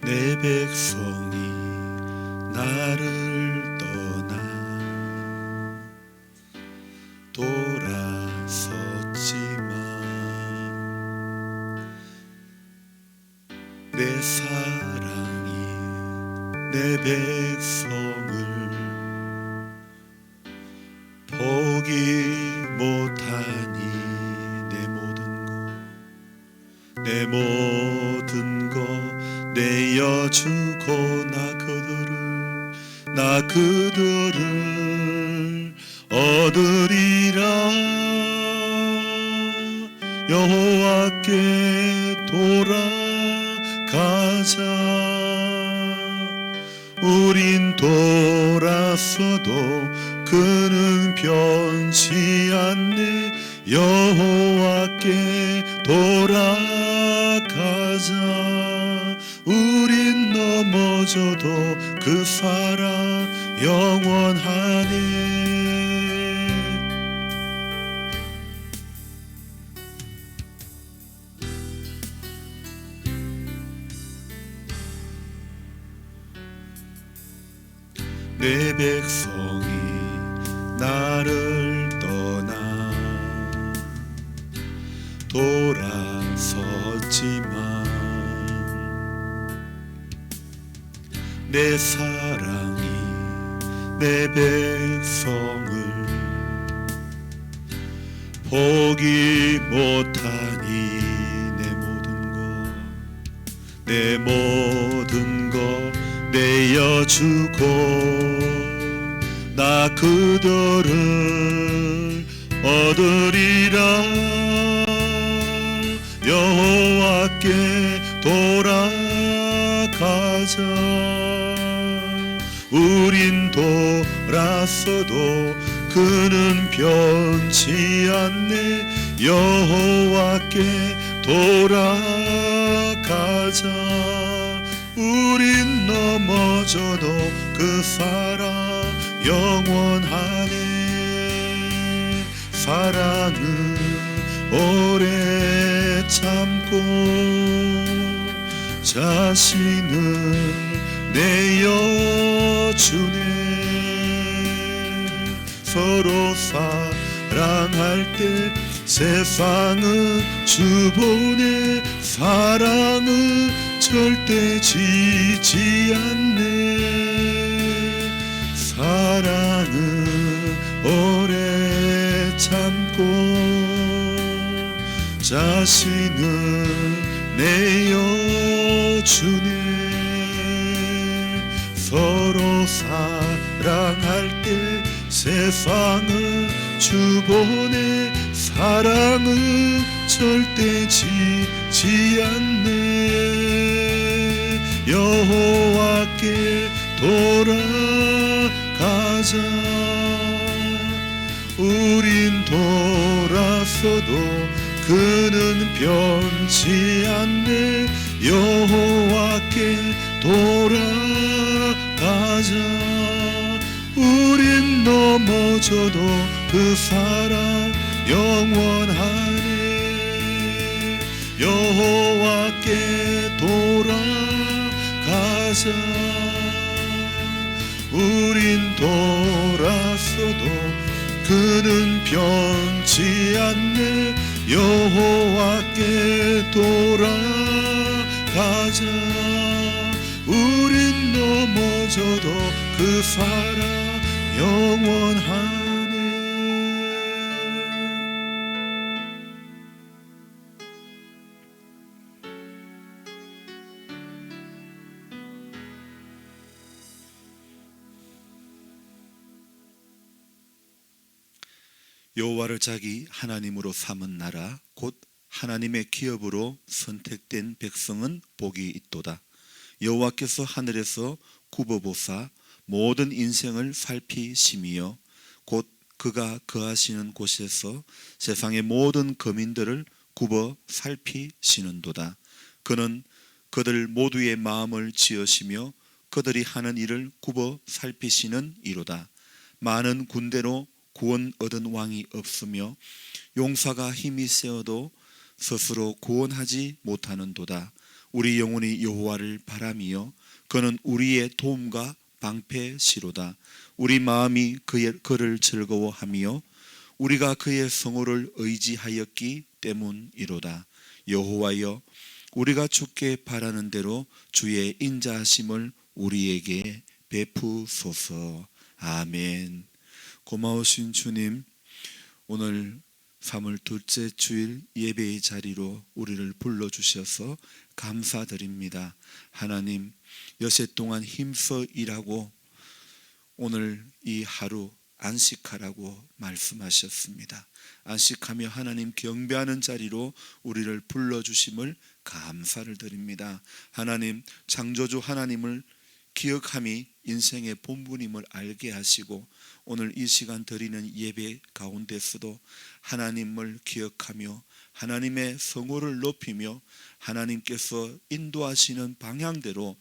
내 백성이 나를 떠나 돌아섰지만 내 사랑이 내 백성을 포기 못하니 내 모든 것 내어주고 나 그들을 얻으리라. 여호와께 돌아가자. 우린 돌았어도 그는 변치 않네. 여호와께 돌아가자. 우린 넘어져도 그 사랑 영원하네. 내 백성이 나를 떠나 돌아섰지만 내 사랑이 내 백성을 포기 못하니 내 모든 것 내어주고 나 그들을 얻으리라. 여호와께 돌아가자. 우린 돌았어도 그는 변치 않네. 여호와께 돌아가자. 우린 넘어져도 그 사랑 영원하네. 사랑은 오래 참고 자신을 내어주네. 서로 사랑할 때 세상은 주보내. 사랑은 절대 지지 않네. 사랑은 오래 참고 자신을 내어주네. 서로 사랑할 때 세상은 주보내. 사랑은 절대 지지 않네. 여호와께 돌아가자. 우린 돌았어도 그는 변치 않네. 여호와께 돌아가자. 우린 넘어져도 그 사랑 영원하네. 여호와께 돌아가자. 우린 돌았어도 그는 변치 않네. 여호와께 돌아가자. 우린 넘어져도 그 사랑 영원하네. 여호와를 자기 하나님으로 삼은 나라 곧 하나님의 기업으로 선택된 백성은 복이 있도다. 여호와께서 하늘에서 굽어보사 모든 인생을 살피심이여 곧 그가 거하시는 곳에서 세상의 모든 거민들을 굽어 살피시는도다. 그는 그들 모두의 마음을 지으시며 그들이 하는 일을 굽어 살피시는 이로다. 많은 군대로 구원 얻은 왕이 없으며 용사가 힘이 세어도 스스로 구원하지 못하는도다. 우리 영혼이 여호와를 바라미요 그는 우리의 도움과 방패시로다. 우리 마음이 그를 즐거워하며 우리가 그의 성호를 의지하였기 때문이로다. 여호와여, 우리가 주께 바라는 대로 주의 인자하심을 우리에게 베푸소서. 아멘. 고마우신 주님, 오늘 3월 둘째 주일 예배의 자리로 우리를 불러주셔서 감사드립니다. 하나님, 여세 동안 힘써 일하고 오늘 이 하루 안식하라고 말씀하셨습니다. 안식하며 하나님 경배하는 자리로 우리를 불러주심을 감사를 드립니다. 하나님, 창조주 하나님을 기억함이 인생의 본분임을 알게 하시고 오늘 이 시간 드리는 예배 가운데서도 하나님을 기억하며 하나님의 성호를 높이며 하나님께서 인도하시는 방향대로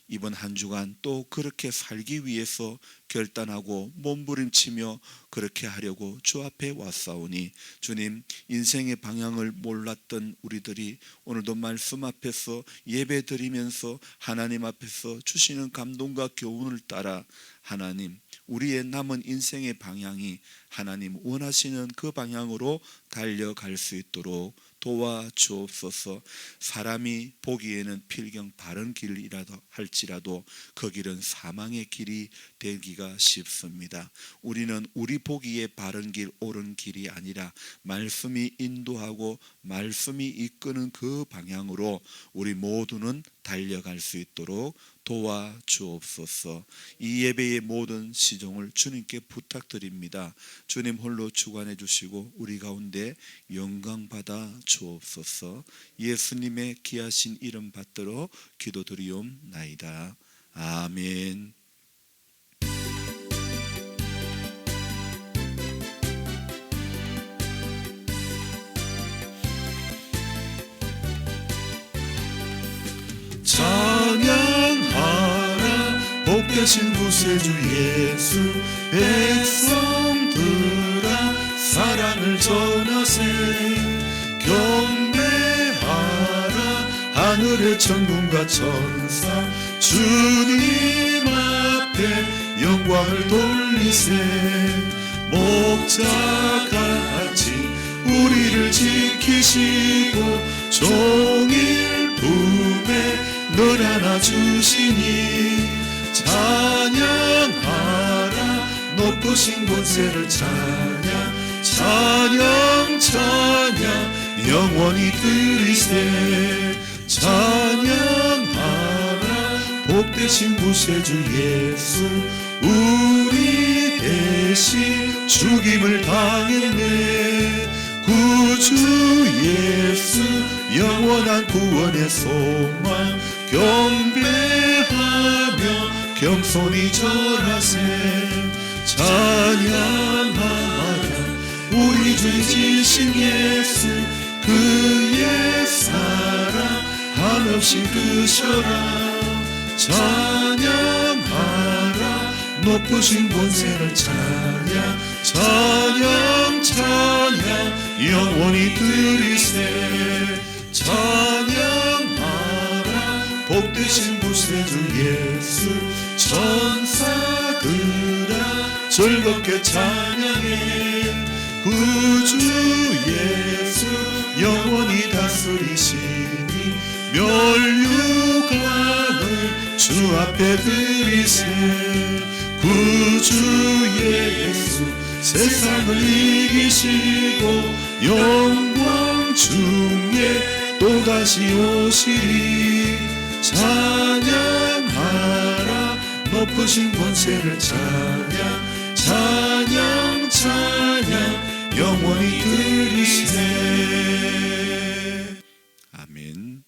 이번 한 주간 또 그렇게 살기 위해서 결단하고 몸부림치며 그렇게 하려고 주 앞에 왔사오니 주님, 인생의 방향을 몰랐던 우리들이 오늘도 말씀 앞에서 예배 드리면서 하나님 앞에서 주시는 감동과 교훈을 따라 하나님, 우리의 남은 인생의 방향이 하나님 원하시는 그 방향으로 달려갈 수 있도록 도와주옵소서. 사람이 보기에는 필경 바른 길이라도 할지라도 그 길은 사망의 길이 되기가 쉽습니다. 우리는 우리 보기에 바른 길, 옳은 길이 아니라 말씀이 인도하고 말씀이 이끄는 그 방향으로 우리 모두는 달려갈 수 있도록 도와주옵소서. 이 예배의 모든 시종을 주님께 부탁드립니다. 주님 홀로 주관해 주시고 우리 가운데 영광 받아 주옵소서. 예수님의 귀하신 이름 받들어 기도드리옵나이다. 아멘. 찬양하라 복되신 구세주 예수. 백성들아 사랑을 전하세. 경배하라 하늘의 천군과 천사. 주님 앞에 영광을 돌리세. 목자같이 우리를 지키시고 종일 품에 늘 안아주시니 찬양하라 높으신 권세를 찬양. 찬양 찬양 영원히 드리세. 찬양하라 복되신 구세주 예수. 우리 대신 죽임을 당했네. 구주 예수 영원한 구원의 소망. 경배하며 겸손히 절하세. 찬양하라 우리 주 지신 예수. 그의 사랑 한없이 크셔라. 찬양하라 높으신 권세를 찬양. 찬양 찬양 영원히 드리세. 찬양하라 복되신 구세주 예수. 천사들아 즐겁게 찬양해. 구주 예수 영원히 다스리시니 멸류관을 주 앞에 드리세. 구주 예수 세상을 이기시고 영광 중에 또다시 오시리. 찬양하라 높으신 권세를 찬양. 찬양 찬양 영원히 드리세. 아멘.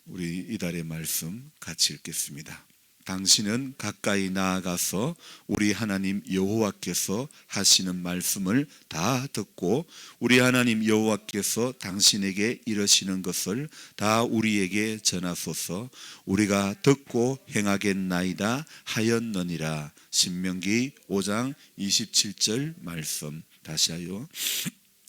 우리 이달의 말씀 같이 읽겠습니다. 당신은 가까이 나아가서 우리 하나님 여호와께서 하시는 말씀을 다 듣고 우리 하나님 여호와께서 당신에게 이르시는 것을 다 우리에게 전하소서. 우리가 듣고 행하겠나이다 하였느니라. 신명기 5장 27절 말씀 다시 하여.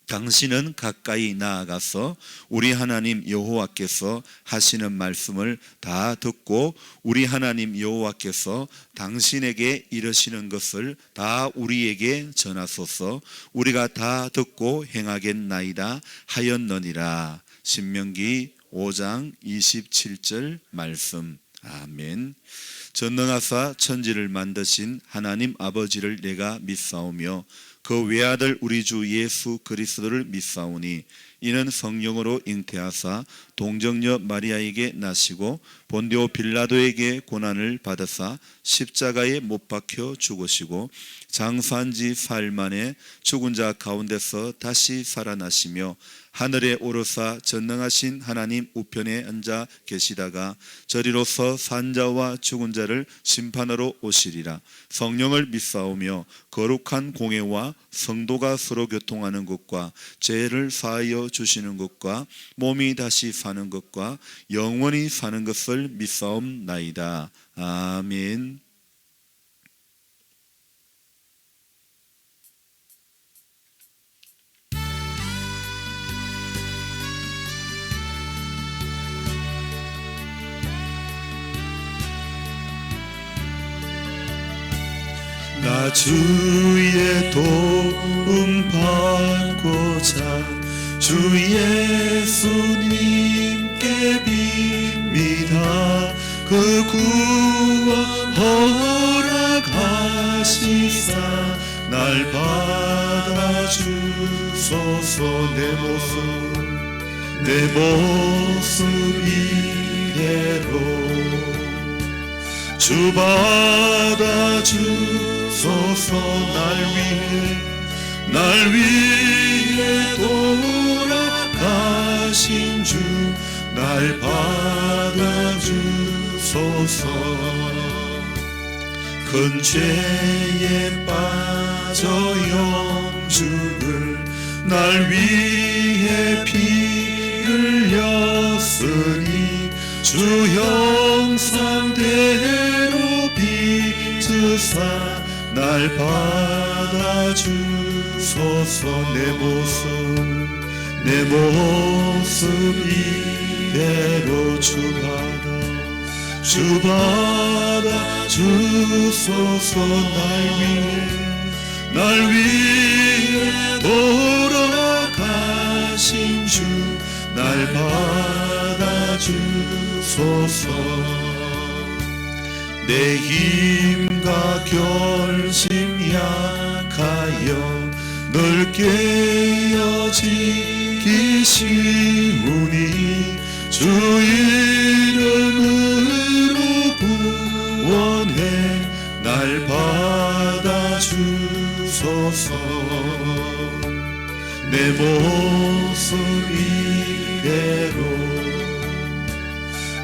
당신은 가까이 나아가서 우리 하나님 여호와께서 하시는 말씀을 다 듣고 우리 하나님 여호와께서 당신에게 이르시는 것을 다 우리에게 전하소서. 우리가 다 듣고 행하겠나이다 하였느니라. 신명기 5장 27절 말씀. 아멘. 전능하사 천지를 만드신 하나님 아버지를 내가 믿사오며 그 외아들 우리 주 예수 그리스도를 믿사오니 이는 성령으로 잉태하사 동정녀 마리아에게 나시고 본디오 빌라도에게 고난을 받으사 십자가에 못 박혀 죽으시고 장사한 지 사흘 만에 죽은 자 가운데서 다시 살아나시며 하늘에 오르사 전능하신 하나님 우편에 앉아 계시다가 저리로서 산자와 죽은 자를 심판하러 오시리라. 성령을 믿사오며 거룩한 공회와 성도가 서로 교통하는 것과 죄를 사하여 주시는 것과 몸이 다시 사는 것과 영원히 사는 것을 믿사옵나이다. 아멘. 나 주의 도움 받고자 주 예수님께 빕니다. 그 구원 허락하시사 날 받아주소서. 내 모습 이대로 주 받아주소서. 날 위해 돌아가신 주 날 받아주소서. 큰 죄에 빠져 영주를 날 위해 피 흘렸으니 주 형상대로 빚으사 날 받아주소서. 내 모습 이대로 주 받아주소서. 날 위해 돌아가신 주 날 받아주소서. 내 힘과 결심 약하여 늘 깨어지기 쉬우니 주 이름으로 구원해 날 받아주소서. 내 모습 이대로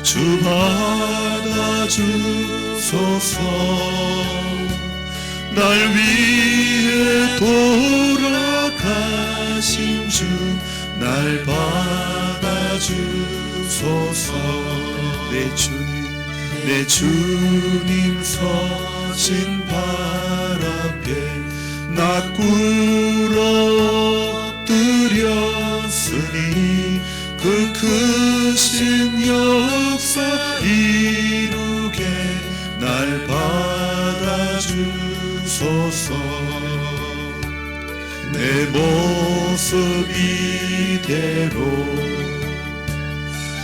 주 받아주소서. 날 위해 돌아가신 주 날 받아주소서. 내 주님 서신 발 앞에 나 꿇어 엎드렸으니 그 크신 역사 이루게 날 받아주소서. 내 모습 이대로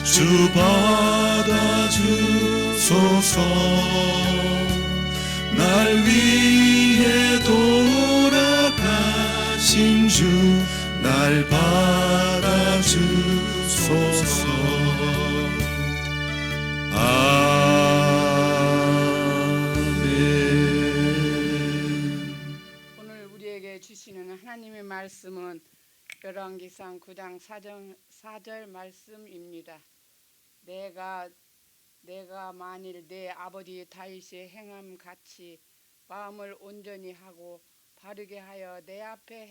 주 받아주소서. 날 위해 돌아가신 주 날 받아주소서. 아멘. 오늘 우리에게 주시는 하나님의 말씀은 열왕기상 9장 4절 말씀입니다. 내가 만일 내 아버지 다윗의 행함 같이 마음을 온전히 하고 바르게 하여 내 앞에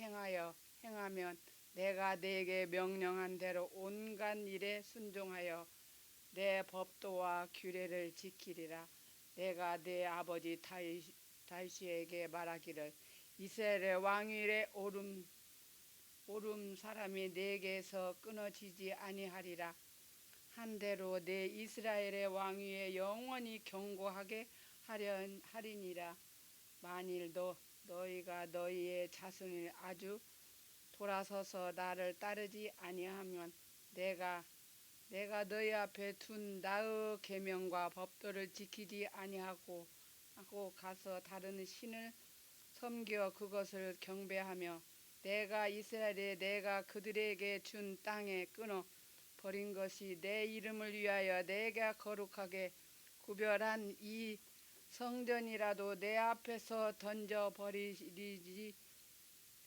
행하면 내가 네게 명령한 대로 온갖 일에 순종하여 내 법도와 규례를 지키리라. 내가 내 아버지 다윗에게 말하기를 이스라엘의 왕위에 오름 사람이 내게서 끊어지지 아니하리라. 한대로 내 이스라엘의 왕위에 영원히 경고하게 하리니라. 만일 너희가 너희의 자손을 아주 돌아서서 나를 따르지 아니하면 내가 너희 앞에 둔 나의 계명과 법도를 지키지 아니하고 가서 다른 신을 섬겨 그것을 경배하며 내가 이스라엘에 내가 그들에게 준 땅에 끊어 버린 것이 내 이름을 위하여 내가 거룩하게 구별한 이 성전이라도 내 앞에서 던져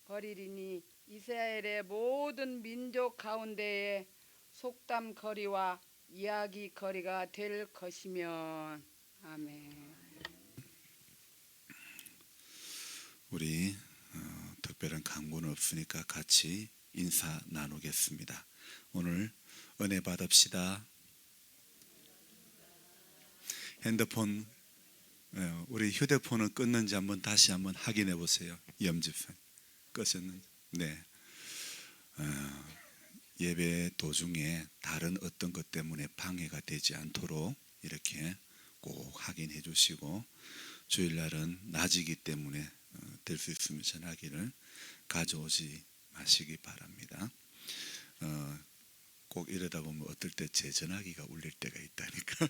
버리리니 이스라엘의 모든 민족 가운데에 속담거리와 이야기거리가 될 것이면. 아멘. 우리 특별한 강구는 없으니까 같이 인사 나누겠습니다. 오늘 은혜 받읍시다. 핸드폰, 우리 휴대폰은 껐는지 다시 한번 확인해 보세요. 염집선 끄셨는지. 네. 예배 도중에 다른 어떤 것 때문에 방해가 되지 않도록 이렇게 꼭 확인해 주시고, 주일날은 낮이기 때문에 될 수 있으면 전화기를 가져오지 마시기 바랍니다. 꼭 이러다 보면 어떨 때 제 전화기가 울릴 때가 있다니까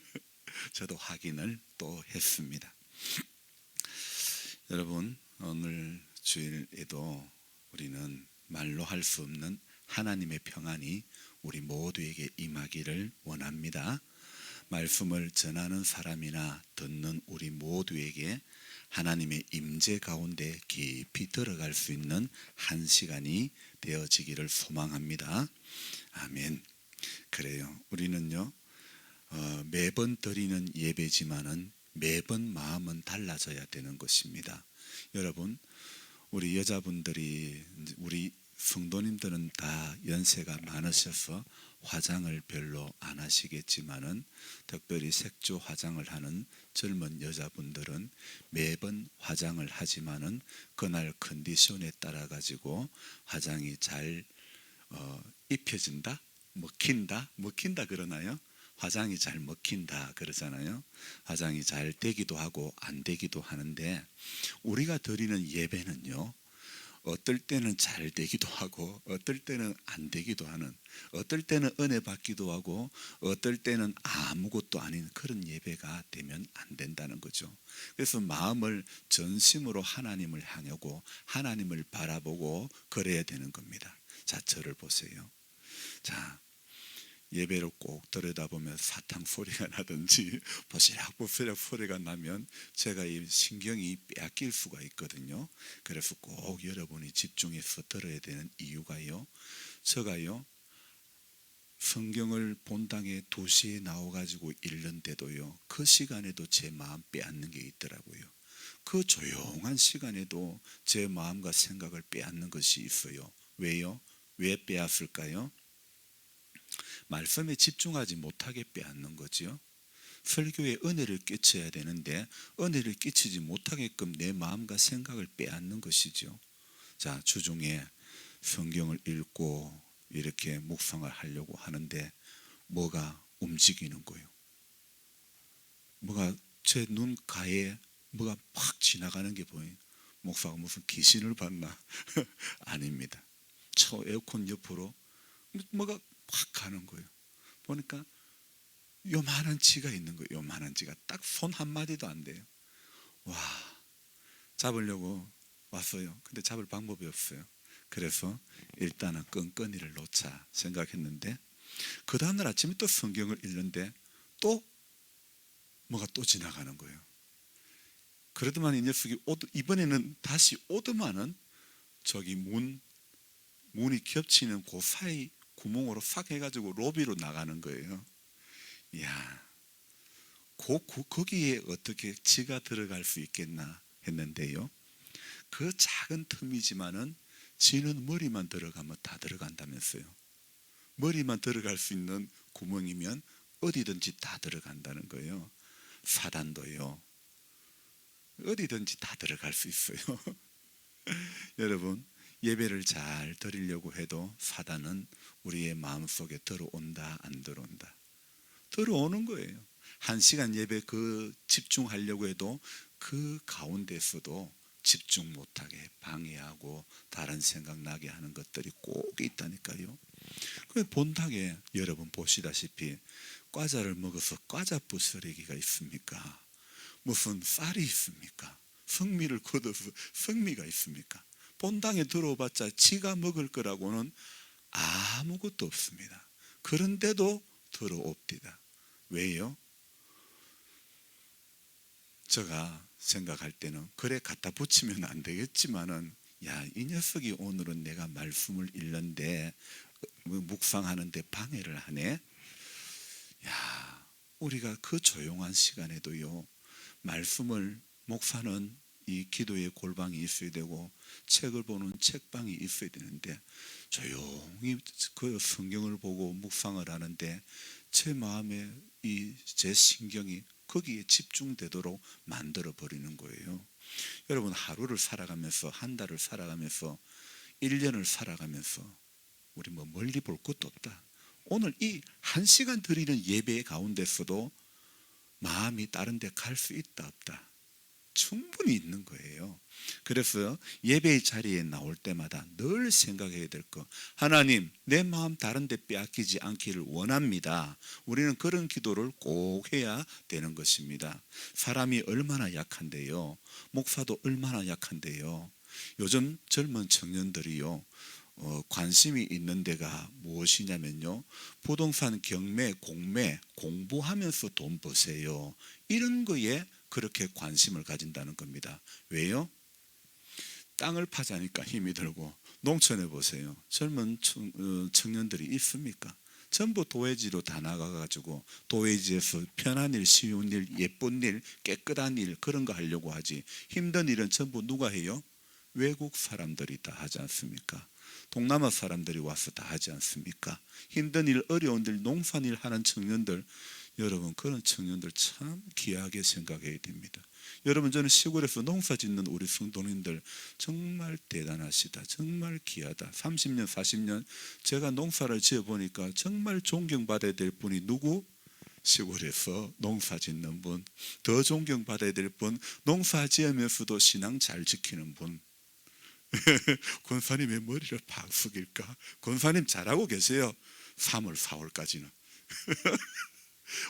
저도 확인을 또 했습니다. 여러분, 오늘 주일에도 우리는 말로 할 수 없는 하나님의 평안이 우리 모두에게 임하기를 원합니다. 말씀을 전하는 사람이나 듣는 우리 모두에게 하나님의 임재 가운데 깊이 들어갈 수 있는 한 시간이 되어지기를 소망합니다. 아멘. 그래요. 우리는요, 매번 드리는 예배지만은 매번 마음은 달라져야 되는 것입니다. 여러분, 우리 여자분들이, 우리 성도님들은 다 연세가 많으셔서 화장을 별로 안 하시겠지만은, 특별히 색조 화장을 하는 젊은 여자분들은 매번 화장을 하지만은 그날 컨디션에 따라 가지고 화장이 잘 입혀진다, 먹힌다 그러나요? 화장이 잘 먹힌다 그러잖아요. 화장이 잘 되기도 하고 안 되기도 하는데, 우리가 드리는 예배는요, 어떨 때는 잘 되기도 하고 어떨 때는 안 되기도 하는, 어떨 때는 은혜 받기도 하고 어떨 때는 아무것도 아닌 그런 예배가 되면 안 된다는 거죠. 그래서 마음을 전심으로 하나님을 향하고 하나님을 바라보고 그래야 되는 겁니다. 자, 저를 보세요. 자, 예배를 꼭 들여다보면 사탕 소리가 나든지 보시락보시락 소리가 나면 제가 이 신경이 빼앗길 수가 있거든요. 그래서 꼭 여러분이 집중해서 들어야 되는 이유가요, 제가요 성경을 본당에 2시에 나와가지고 읽는데도요, 그 시간에도 제 마음 빼앗는 게 있더라고요. 그 조용한 시간에도 제 마음과 생각을 빼앗는 것이 있어요. 왜요? 왜 빼앗을까요? 말씀에 집중하지 못하게 빼앗는 거죠. 설교에 은혜를 끼쳐야 되는데 은혜를 끼치지 못하게끔 내 마음과 생각을 빼앗는 것이죠. 자, 주중에 성경을 읽고 이렇게 묵상을 하려고 하는데 뭐가 움직이는 거예요. 뭐가 제 눈가에 뭐가 팍 지나가는 게 보여요. 목사가 무슨 귀신을 봤나? 아닙니다. 저 에어컨 옆으로 뭐가 확 가는 거예요. 보니까 요만한 쥐가 있는 거예요. 요만한 쥐가 딱 손 한마디도 안 돼요. 와, 잡으려고 왔어요. 근데 잡을 방법이 없어요. 그래서 일단은 끈끈이를 놓자 생각했는데, 그 다음날 아침에 또 성경을 읽는데 또 뭐가 또 지나가는 거예요. 그러더만 이 녀석이 이번에는 다시 오더만은 저기 문이 겹치는 그 사이 구멍으로 싹 해가지고 로비로 나가는 거예요. 이야, 거기에 어떻게 쥐가 들어갈 수 있겠나 했는데요, 그 작은 틈이지만은 쥐는 머리만 들어가면 다 들어간다면서요. 머리만 들어갈 수 있는 구멍이면 어디든지 다 들어간다는 거예요. 사단도요, 어디든지 다 들어갈 수 있어요. 여러분, 예배를 잘 드리려고 해도 사단은 우리의 마음속에 들어온다 안 들어온다? 들어오는 거예요. 1시간 예배 집중하려고 해도 그 가운데서도 집중 못하게 방해하고 다른 생각 나게 하는 것들이 꼭 있다니까요. 그 본당에 여러분 보시다시피 과자를 먹어서 과자 부스러기가 있습니까? 무슨 쌀이 있습니까? 성미를 거둬서 성미가 있습니까? 본당에 들어봤자 지가 먹을 거라고는 아무것도 없습니다. 그런데도 들어옵니다. 왜요? 제가 생각할 때는 그래 갖다 붙이면 안 되겠지만은 야, 이 녀석이 오늘은 내가 말씀을 읽는데 묵상하는데 방해를 하네. 야, 우리가 그 조용한 시간에도요, 말씀을 목사는 이 기도의 골방이 있어야 되고 책을 보는 책방이 있어야 되는데 조용히 그 성경을 보고 묵상을 하는데 제 마음에 제 신경이 거기에 집중되도록 만들어 버리는 거예요. 여러분, 하루를 살아가면서, 한 달을 살아가면서, 1년을 살아가면서 우리 뭐 멀리 볼 것도 없다. 오늘 이 1시간 드리는 예배 가운데서도 마음이 다른 데 갈 수 있다 없다? 충분히 있는 거예요. 그래서 예배의 자리에 나올 때마다 늘 생각해야 될 거, 하나님, 내 마음 다른 데 빼앗기지 않기를 원합니다. 우리는 그런 기도를 꼭 해야 되는 것입니다. 사람이 얼마나 약한데요, 목사도 얼마나 약한데요. 요즘 젊은 청년들이요, 관심이 있는 데가 무엇이냐면요, 부동산 경매, 공매, 공부하면서 돈 버세요, 이런 거에 그렇게 관심을 가진다는 겁니다. 왜요? 땅을 파자니까 힘이 들고. 농촌에 보세요, 젊은 청년들이 있습니까? 전부 도회지로 다 나가가지고 도회지에서 편한 일, 쉬운 일, 예쁜 일, 깨끗한 일, 그런 거 하려고 하지, 힘든 일은 전부 누가 해요? 외국 사람들이 다 하지 않습니까? 동남아 사람들이 와서 다 하지 않습니까? 힘든 일, 어려운 일, 농산일 하는 청년들, 여러분, 그런 청년들 참 귀하게 생각해야 됩니다. 여러분, 저는 시골에서 농사 짓는 우리 성도님들 정말 대단하시다, 정말 귀하다. 30년 40년 제가 농사를 지어보니까 정말 존경받아야 될 분이 누구? 시골에서 농사 짓는 분. 더 존경받아야 될 분, 농사 지으면서도 신앙 잘 지키는 분. 권사님의 머리를 팍 숙일까? 권사님 잘하고 계세요. 3월 4월까지는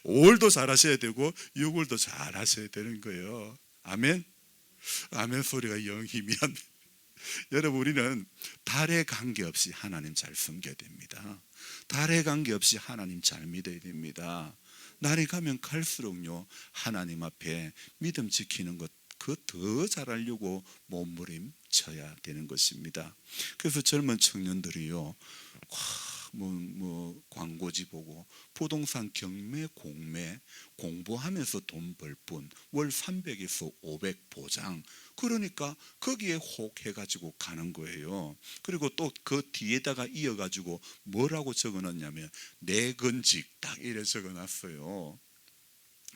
5월도 잘하셔야 되고 6월도 잘하셔야 되는 거예요. 아멘. 아멘 소리가 영 희미한. 여러분, 우리는 달에 관계없이 하나님 잘 섬겨야 됩니다. 달에 관계없이 하나님 잘 믿어야 됩니다. 날이 가면 갈수록요, 하나님 앞에 믿음 지키는 것 그 더 잘하려고 몸부림쳐야 되는 것입니다. 그래서 젊은 청년들이요, 광고지 보고 부동산 경매, 공매, 공부하면서 돈 벌 뿐, 월 300에서 500 보장, 그러니까 거기에 혹 해가지고 가는 거예요. 그리고 또 그 뒤에다가 이어가지고 뭐라고 적어놨냐면 내근직, 딱 이래 적어놨어요.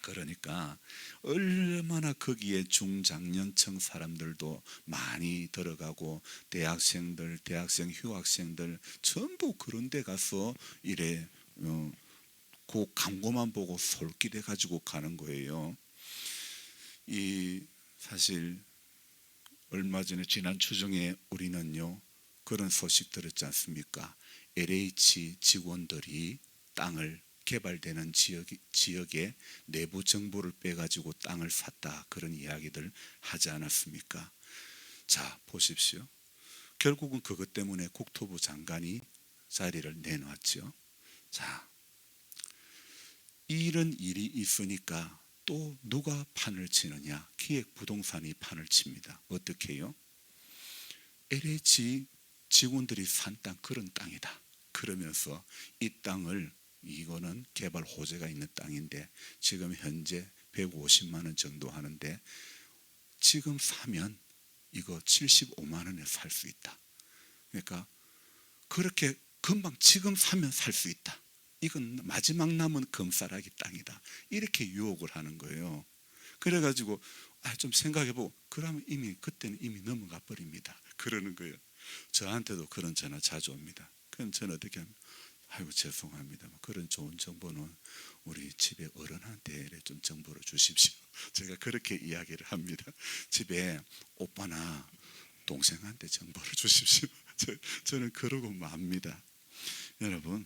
그러니까 얼마나 거기에 중장년층 사람들도 많이 들어가고, 대학생들, 대학생, 휴학생들 전부 그런 데 가서 이래 그 광고만 보고 솔깃해 가지고 가는 거예요. 이 사실 얼마 전에 지난 주중에 우리는요, 그런 소식 들었지 않습니까? LH 직원들이 땅을, 개발되는 지역에 내부 정보를 빼가지고 땅을 샀다, 그런 이야기들 하지 않았습니까? 자, 보십시오. 결국은 그것 때문에 국토부 장관이 자리를 내놨죠. 자, 이런 일이 있으니까 또 누가 판을 치느냐? 기획부동산이 판을 칩니다. 어떻게 해요? LH 직원들이 산 땅, 그런 땅이다 그러면서 이 땅을, 이거는 개발 호재가 있는 땅인데 지금 현재 150만 원 정도 하는데 지금 사면 이거 75만 원에 살 수 있다. 그러니까 그렇게 금방 지금 사면 살 수 있다. 이건 마지막 남은 금싸라기 땅이다. 이렇게 유혹을 하는 거예요. 그래가지고 좀 생각해보고, 그러면 이미 그때는 이미 넘어가 버립니다. 그러는 거예요. 저한테도 그런 전화 자주 옵니다. 그럼 저는 어떻게 합니까? 아이고 죄송합니다. 그런 좋은 정보는 우리 집에 어른한테 좀 정보를 주십시오. 제가 그렇게 이야기를 합니다. 집에 오빠나 동생한테 정보를 주십시오. 저는 그러고 맙니다. 여러분,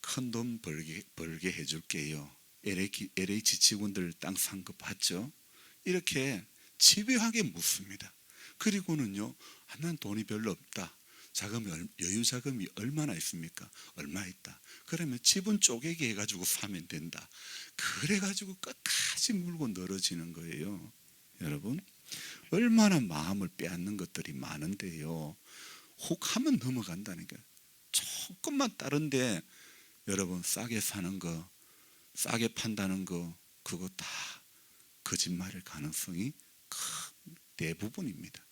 큰 돈 벌게 해줄게요. LH 직원들 땅 산 거 봤죠? 이렇게 집요하게 묻습니다. 그리고는요, 난 돈이 별로 없다. 여유 자금이 얼마나 있습니까? 얼마 있다. 그러면 지분 쪼개기 해가지고 사면 된다. 그래가지고 끝까지 물고 늘어지는 거예요. 여러분, 얼마나 마음을 빼앗는 것들이 많은데요. 혹 하면 넘어간다니까. 조금만 다른데 여러분 싸게 사는 거, 싸게 판다는 거, 그거 다 거짓말일 가능성이 대부분입니다.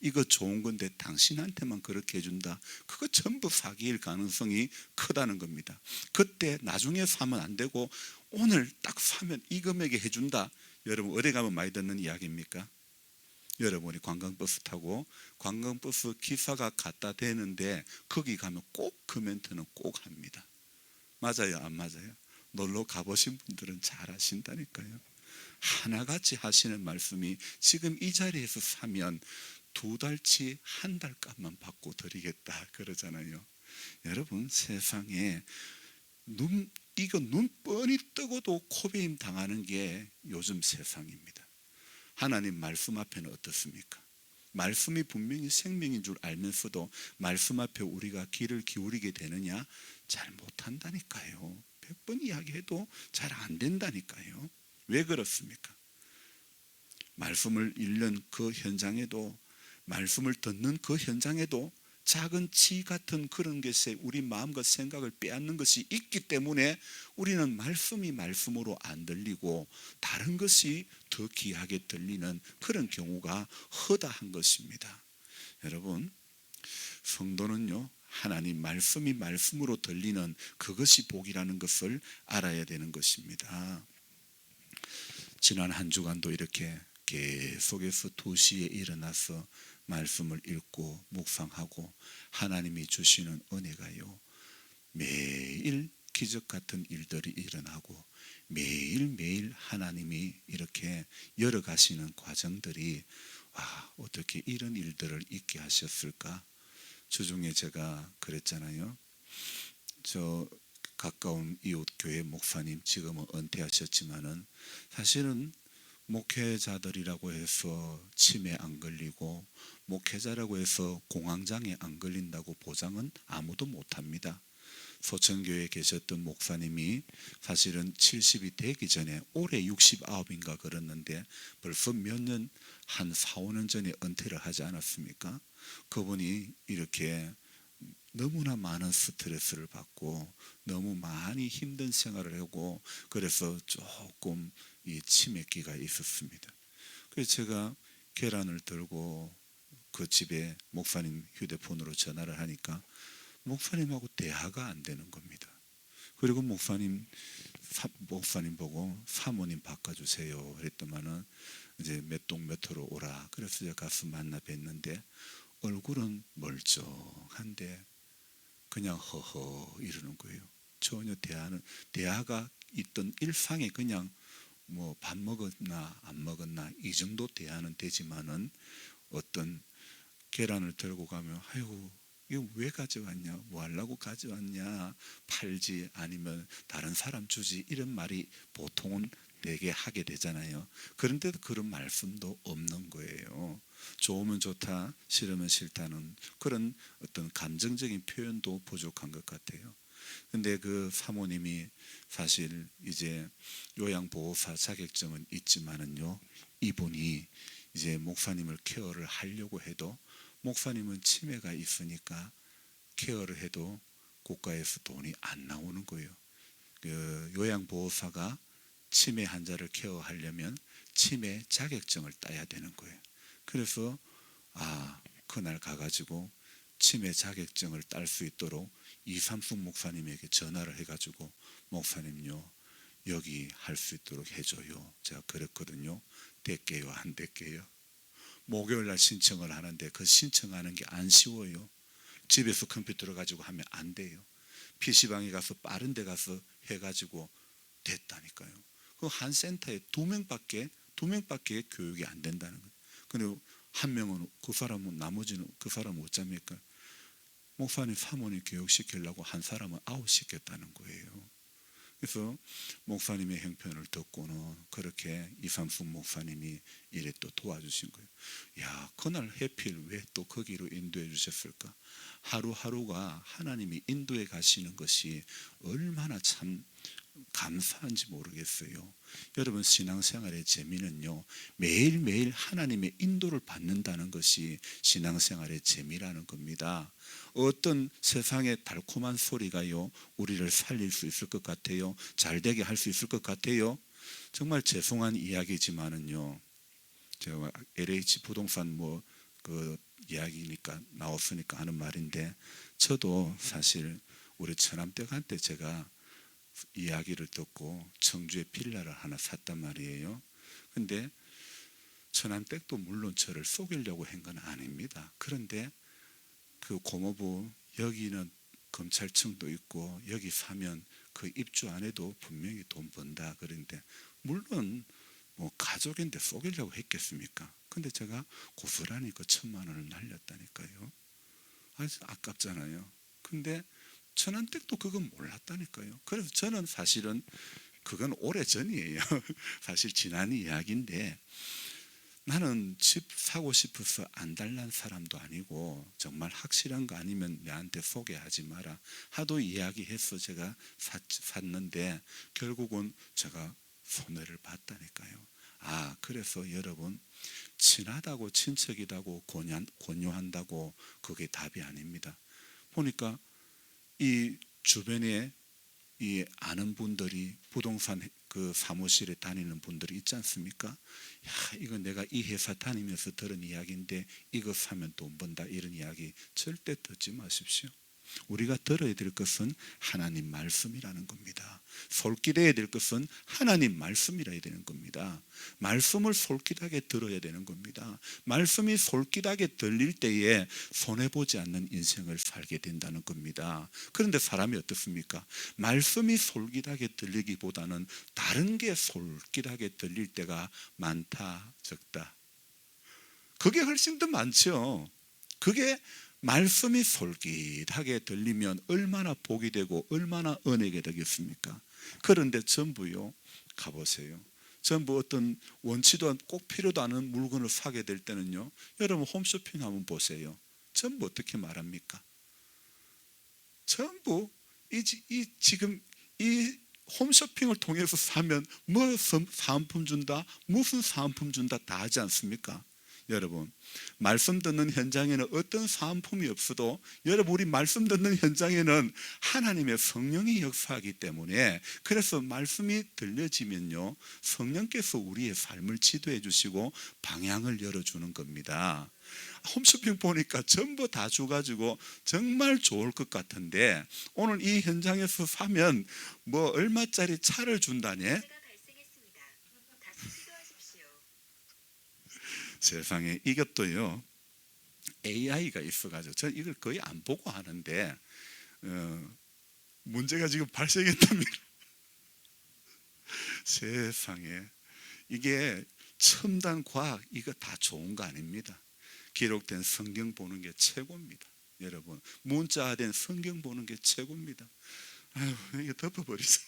이거 좋은 건데 당신한테만 그렇게 해준다. 그거 전부 사기일 가능성이 크다는 겁니다. 그때 나중에 사면 안 되고 오늘 딱 사면 이 금액에 해준다. 여러분 어디 가면 많이 듣는 이야기입니까? 여러분이 관광버스 타고 관광버스 기사가 갖다 대는데 거기 가면 꼭 그 멘트는 꼭 합니다. 맞아요, 안 맞아요? 놀러 가보신 분들은 잘 아신다니까요. 하나같이 하시는 말씀이 지금 이 자리에서 사면 2달치 1달 값만 받고 드리겠다 그러잖아요. 여러분 세상에 이거 눈 뻔히 뜨고도 코베임 당하는 게 요즘 세상입니다. 하나님 말씀 앞에는 어떻습니까? 말씀이 분명히 생명인 줄 알면서도 말씀 앞에 우리가 귀를 기울이게 되느냐? 잘 못한다니까요. 100번 이야기해도 잘 안 된다니까요. 왜 그렇습니까? 말씀을 읽는 그 현장에도, 말씀을 듣는 그 현장에도 작은 치 같은 그런 것에 우리 마음과 생각을 빼앗는 것이 있기 때문에 우리는 말씀이 말씀으로 안 들리고 다른 것이 더 귀하게 들리는 그런 경우가 허다한 것입니다. 여러분, 성도는요, 하나님 말씀이 말씀으로 들리는 그것이 복이라는 것을 알아야 되는 것입니다. 지난 한 주간도 이렇게 계속해서 2시에 일어나서 말씀을 읽고 묵상하고 하나님이 주시는 은혜가요, 매일 기적 같은 일들이 일어나고 매일매일 하나님이 이렇게 열어가시는 과정들이, 어떻게 이런 일들을 있게 하셨을까? 주중에 제가 그랬잖아요. 저 가까운 이웃 교회 목사님, 지금은 은퇴하셨지만은 사실은 목회자들이라고 해서 치매 안 걸리고 목회자라고 해서 공황장애 안 걸린다고 보장은 아무도 못합니다. 소천교회에 계셨던 목사님이 사실은 70이 되기 전에 올해 69인가 그랬는데 벌써 몇 년, 한 4, 5년 전에 은퇴를 하지 않았습니까? 그분이 이렇게 너무나 많은 스트레스를 받고 너무 많이 힘든 생활을 하고 그래서 조금 이 치매기가 있었습니다. 그래서 제가 계란을 들고 그 집에 목사님 휴대폰으로 전화를 하니까 목사님하고 대화가 안 되는 겁니다. 그리고 목사님 보고 사모님 바꿔주세요 그랬더만은 이제 몇 동 몇 호로 오라. 그래서 제가 가서 만나 뵀는데 얼굴은 멀쩡한데 그냥 허허 이러는 거예요. 전혀 대화가 있던 일상에 그냥 뭐 밥 먹었나 안 먹었나 이 정도 대화는 되지만은 어떤 계란을 들고 가면 아이고 이거 왜 가져왔냐, 뭐 하려고 가져왔냐, 팔지 아니면 다른 사람 주지, 이런 말이 보통은 되게 하게 되잖아요. 그런데도 그런 말씀도 없는 거예요. 좋으면 좋다, 싫으면 싫다는 그런 어떤 감정적인 표현도 부족한 것 같아요. 근데 그 사모님이 사실 이제 요양보호사 자격증은 있지만은요, 이분이 이제 목사님을 케어를 하려고 해도 목사님은 치매가 있으니까 케어를 해도 국가에서 돈이 안 나오는 거예요. 그 요양보호사가 치매 환자를 케어하려면 치매 자격증을 따야 되는 거예요. 그래서 그날 가가지고 치매 자격증을 딸 수 있도록 이삼순 목사님에게 전화를 해가지고 목사님요 여기 할 수 있도록 해줘요. 제가 그랬거든요. 될게요 안 될게요? 목요일 날 신청을 하는데 그 신청하는 게 안 쉬워요. 집에서 컴퓨터를 가지고 하면 안 돼요. PC방에 가서 빠른 데 가서 해가지고 됐다니까요. 그 한 센터에 두 명밖에 교육이 안 된다는 거예요. 근데 한 명은 그 사람은 나머지는 그 사람은 어쩝니까? 목사님 사모님 교육시키려고 한 사람은 아웃시켰다는 거예요. 그래서 목사님의 형편을 듣고는 그렇게 이삼순 목사님이 이래 또 도와주신 거예요. 야, 그날 해필 왜 또 거기로 인도해 주셨을까? 하루하루가 하나님이 인도해 가시는 것이 얼마나 참 감사한지 모르겠어요. 여러분, 신앙생활의 재미는요, 매일매일 하나님의 인도를 받는다는 것이 신앙생활의 재미라는 겁니다. 어떤 세상의 달콤한 소리가요 우리를 살릴 수 있을 것 같아요? 잘되게 할 수 있을 것 같아요? 정말 죄송한 이야기지만은요, 제가 LH 부동산 그 이야기니까 나왔으니까 하는 말인데, 저도 사실 우리 처남댁 한테 제가 이야기를 듣고 청주에 빌라를 하나 샀단 말이에요. 근데 처남댁도 물론 저를 속이려고 한 건 아닙니다. 그런데 그 고모부, 여기는 검찰청도 있고 여기 사면 그 입주 안 해도 분명히 돈 번다. 그런데 물론 뭐 가족인데 속이려고 했겠습니까? 근데 제가 고스란히 그 1,000만 원을 날렸다니까요. 아주 아깝잖아요. 근데 천안댁도 그건 몰랐다니까요. 그래서 저는 사실은 그건 오래전이에요. 사실 지난 이야기인데, 나는 집 사고 싶어서 안 달란 사람도 아니고 정말 확실한 거 아니면 내한테 소개하지 마라 하도 이야기해서 제가 샀는데 결국은 제가 손해를 봤다니까요. 아, 그래서 여러분, 친하다고 친척이라고 권유한다고 그게 답이 아닙니다. 보니까 이 주변에 이 아는 분들이 부동산 그 사무실에 다니는 분들이 있지 않습니까? 야, 이거 내가 이 회사 다니면서 들은 이야기인데 이거 사면 돈 번다, 이런 이야기 절대 듣지 마십시오. 우리가 들어야 될 것은 하나님 말씀이라는 겁니다. 솔깃해야 될 것은 하나님 말씀이라야 되는 겁니다. 말씀을 솔깃하게 들어야 되는 겁니다. 말씀이 솔깃하게 들릴 때에 손해보지 않는 인생을 살게 된다는 겁니다. 그런데 사람이 어떻습니까? 말씀이 솔깃하게 들리기보다는 다른 게 솔깃하게 들릴 때가 많다, 적다. 그게 훨씬 더 많죠. 그게 말씀이 솔깃하게 들리면 얼마나 복이 되고 얼마나 은혜가 되겠습니까? 그런데 전부요, 가보세요. 전부 어떤 원치도 꼭 필요도 않은 물건을 사게 될 때는요, 여러분 홈쇼핑 한번 보세요. 전부 어떻게 말합니까? 전부 지금 이 홈쇼핑을 통해서 사면 뭐 사은품 준다, 무슨 사은품 준다 다 하지 않습니까? 여러분, 말씀 듣는 현장에는 어떤 사은품이 없어도 여러분, 우리 말씀 듣는 현장에는 하나님의 성령이 역사하기 때문에, 그래서 말씀이 들려지면요, 성령께서 우리의 삶을 지도해 주시고 방향을 열어주는 겁니다. 홈쇼핑 보니까 전부 다 줘가지고 정말 좋을 것 같은데, 오늘 이 현장에서 사면 뭐 얼마짜리 차를 준다네? 세상에, 이것도요 AI가 있어가지고 저 이걸 거의 안 보고 하는데 문제가 지금 발생했답니다. 세상에, 이게 첨단 과학 이거 다 좋은 거 아닙니다. 기록된 성경 보는 게 최고입니다. 여러분, 문자화된 성경 보는 게 최고입니다. 아유, 이게 덮어버리죠.